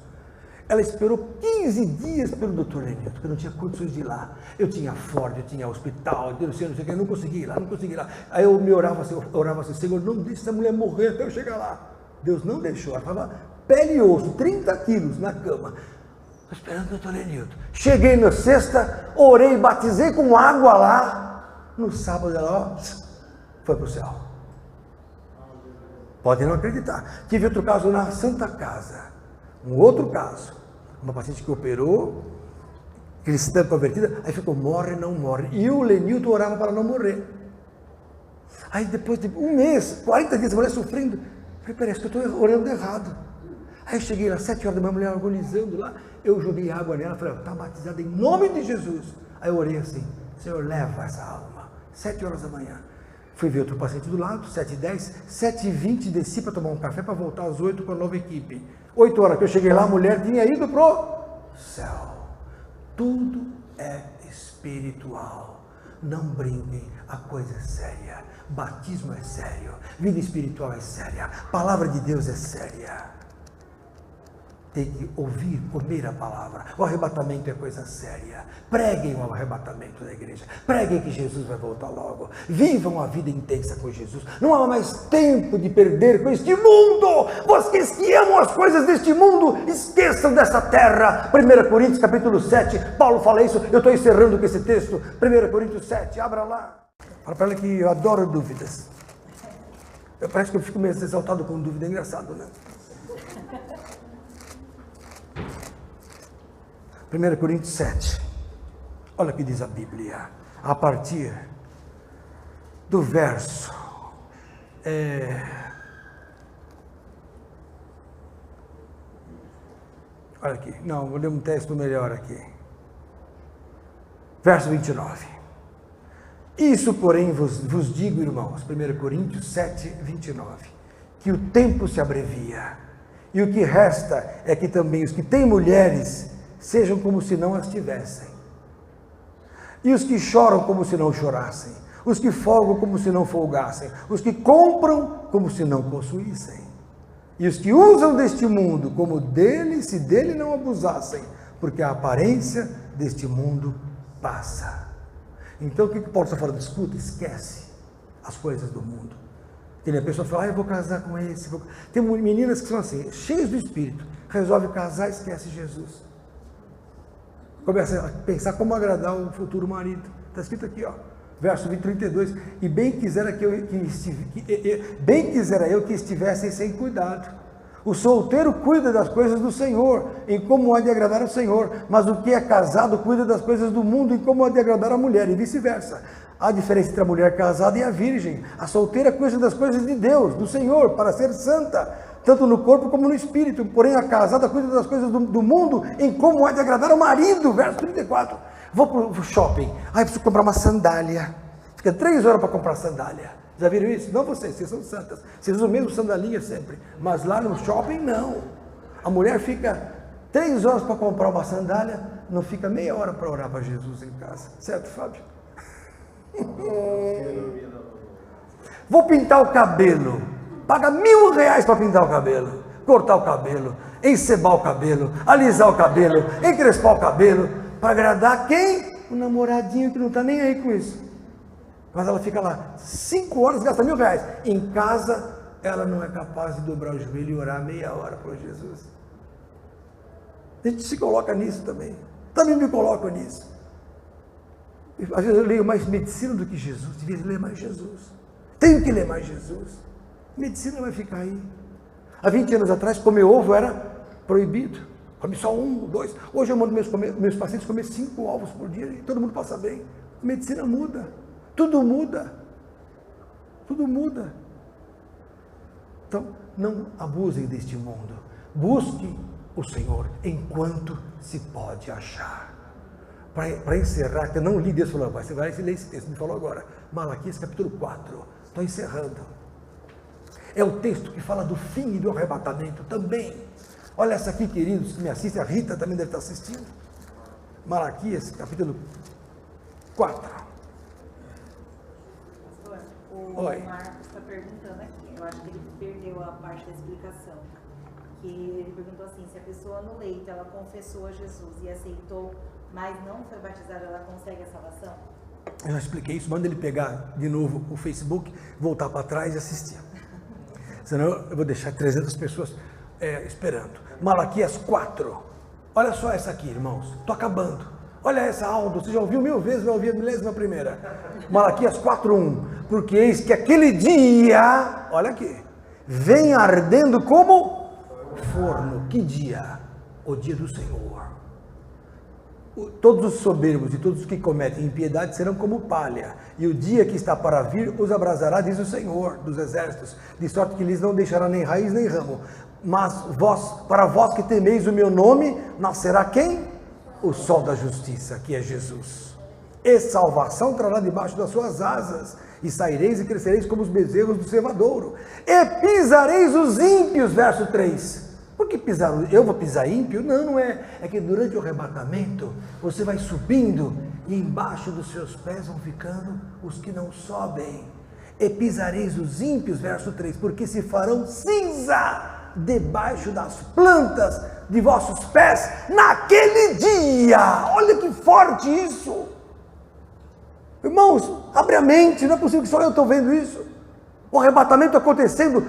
Ela esperou 15 dias pelo doutor Lenilton, porque eu não tinha condições de ir lá. Eu tinha Ford, eu tinha hospital, eu não sei o que, eu não consegui ir lá. Aí eu me orava assim, Senhor, não deixe essa mulher morrer até eu chegar lá. Deus não deixou, ela estava pele e osso, 30 quilos na cama. Estou esperando o doutor Lenilton. Cheguei na sexta, orei, batizei com água lá. No sábado ela, foi para o céu. Podem não acreditar. Tive outro caso na Santa Casa. Um outro caso. Uma paciente que operou, cristã convertida, aí ficou, morre, não morre. E o Lenilton orava para não morrer. Aí depois de um mês, 40 dias, a mulher sofrendo. Falei: parece que eu estou orando errado. Aí eu cheguei lá, 7 horas da manhã, a mulher agonizando lá. Eu joguei água nela, falei: está batizada em nome de Jesus. Aí eu orei assim: Senhor, leva essa alma. 7 horas da manhã. Fui ver outro paciente do lado, 7h10, 7h20, desci para tomar um café para voltar às 8 com a nova equipe. 8 horas que eu cheguei lá, a mulher tinha ido pro céu. Tudo é espiritual. Não brinquem, a coisa é séria. Batismo é sério, vida espiritual é séria, palavra de Deus é séria. Tem que ouvir, comer a palavra. O arrebatamento é coisa séria. Preguem o arrebatamento da igreja. Preguem que Jesus vai voltar logo. Vivam a vida intensa com Jesus. Não há mais tempo de perder com este mundo. Vocês que amam as coisas deste mundo, esqueçam dessa terra. 1 Coríntios capítulo 7, Paulo fala isso. Eu estou encerrando com esse texto. 1 Coríntios 7, abra lá. Fala para ela que eu adoro dúvidas. Parece que eu fico meio exaltado com dúvida. É engraçado, né? 1 Coríntios 7, olha o que diz a Bíblia, a partir do verso, olha aqui, não, vou ler um texto melhor aqui, verso 29, isso porém vos digo, irmãos, 1 Coríntios 7, 29, que o tempo se abrevia, e o que resta é que também os que têm mulheres sejam como se não as tivessem, e os que choram como se não chorassem, os que folgam como se não folgassem, os que compram como se não possuíssem, e os que usam deste mundo como dele, se dele não abusassem, porque a aparência deste mundo passa. Então o que Paulo está falando? Escuta, esquece as coisas do mundo. Tem a pessoa que fala: eu vou casar com esse. Tem meninas que são assim, cheias do Espírito, resolve casar e esquece Jesus. Começa a pensar como agradar o futuro marido. Está escrito aqui, ó, verso 32. E bem quisera eu que estivesse sem cuidado. O solteiro cuida das coisas do Senhor, em como há de agradar ao Senhor. Mas o que é casado cuida das coisas do mundo, em como há de agradar a mulher, e vice-versa. Há diferença entre a mulher casada e a virgem. A solteira cuida das coisas de Deus, do Senhor, para ser santa, tanto no corpo como no espírito. Porém a casada cuida das coisas do mundo, em como há de agradar ao marido. Verso 34. Vou para o shopping, preciso comprar uma sandália. Fica 3 horas para comprar sandália. Já viram isso? Não vocês são santas. Vocês usam o mesmo sandalinha sempre. Mas lá no shopping não. A mulher fica 3 horas para comprar uma sandália. não fica meia hora para orar para Jesus em casa. Certo, Fábio? Vou pintar o cabelo. Paga R$1.000 para pintar o cabelo. Cortar o cabelo, encebar o cabelo, alisar o cabelo, encrespar o cabelo. Para agradar quem? O namoradinho que não está nem aí com isso. Mas ela fica lá 5 horas, gasta R$1.000. Em casa, ela não é capaz de dobrar o joelho e orar meia hora para Jesus. A gente se coloca nisso também. Também me coloco nisso. Às vezes eu leio mais medicina do que Jesus. Devia ler mais Jesus. Tenho que ler mais Jesus. Medicina vai ficar aí. Há 20 anos atrás, comer ovo era proibido. Come só 1, 2. Hoje eu mando meus pacientes comer 5 ovos por dia e todo mundo passa bem. A medicina muda. Tudo muda. Tudo muda. Então, não abusem deste mundo. Busque o Senhor enquanto se pode achar. Para encerrar, que eu não li, Deus falou, você vai ler esse texto, me falou agora. Malaquias capítulo 4. Estou encerrando. É o texto que fala do fim e do arrebatamento também. Olha essa aqui, queridos, que me assistem, a Rita também deve estar assistindo. Malaquias, capítulo 4. Pastor, o Marcos está perguntando aqui, eu acho que ele perdeu a parte da explicação. Que ele perguntou assim, se a pessoa no leito, ela confessou a Jesus e aceitou, mas não foi batizada, ela consegue a salvação? Eu já expliquei isso, manda ele pegar de novo o Facebook, voltar para trás e assistir. Senão eu vou deixar 300 pessoas esperando. Malaquias 4. Olha só essa aqui, irmãos. Estou acabando. Olha essa, Aldo. Você já ouviu 1000 vezes, vai ouvir a 11ª. Malaquias 4:1. Porque eis que aquele dia, olha aqui, vem ardendo como forno. Que dia? O dia do Senhor. Todos os soberbos e todos os que cometem impiedade serão como palha, e o dia que está para vir os abrasará, diz o Senhor dos exércitos, de sorte que lhes não deixará nem raiz nem ramo. Mas para vós que temeis o meu nome, nascerá quem? O sol da justiça, que é Jesus. E salvação trará debaixo das suas asas, e saireis e crescereis como os bezerros do cevadouro, e pisareis os ímpios, verso 3. Por que pisar? Eu vou pisar ímpio? Não, não é. É que durante o arrebatamento, você vai subindo e embaixo dos seus pés vão ficando os que não sobem. E pisareis os ímpios, verso 3, porque se farão cinza debaixo das plantas de vossos pés naquele dia. Olha que forte isso. Irmãos, abre a mente, não é possível que só eu estou vendo isso. O arrebatamento acontecendo,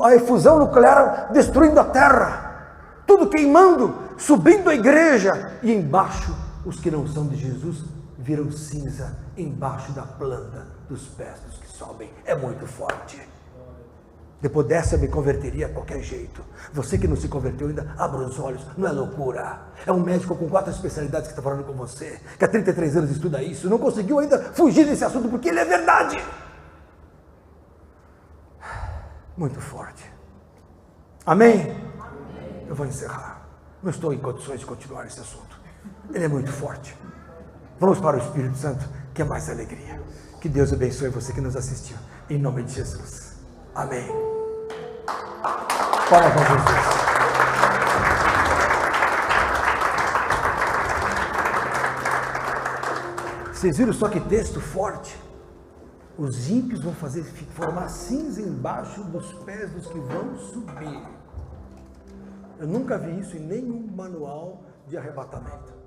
a efusão nuclear destruindo a terra, tudo queimando, subindo a igreja, e embaixo os que não são de Jesus viram cinza embaixo da planta dos pés dos que sobem. É muito forte. Depois dessa eu me converteria a qualquer jeito. Você que não se converteu ainda, abra os olhos, não é loucura. É um médico com 4 especialidades que está falando com você, que há 33 anos estuda isso, não conseguiu ainda fugir desse assunto porque ele é verdade. Muito forte. Amém? Amém? Eu vou encerrar. Não estou em condições de continuar esse assunto. Ele é muito forte. Vamos para o Espírito Santo, que é mais alegria. Que Deus abençoe você que nos assistiu. Em nome de Jesus. Amém. Fala com Jesus. Vocês viram só que texto forte? Os ímpios vão formar cinza embaixo dos pés dos que vão subir. Eu nunca vi isso em nenhum manual de arrebatamento.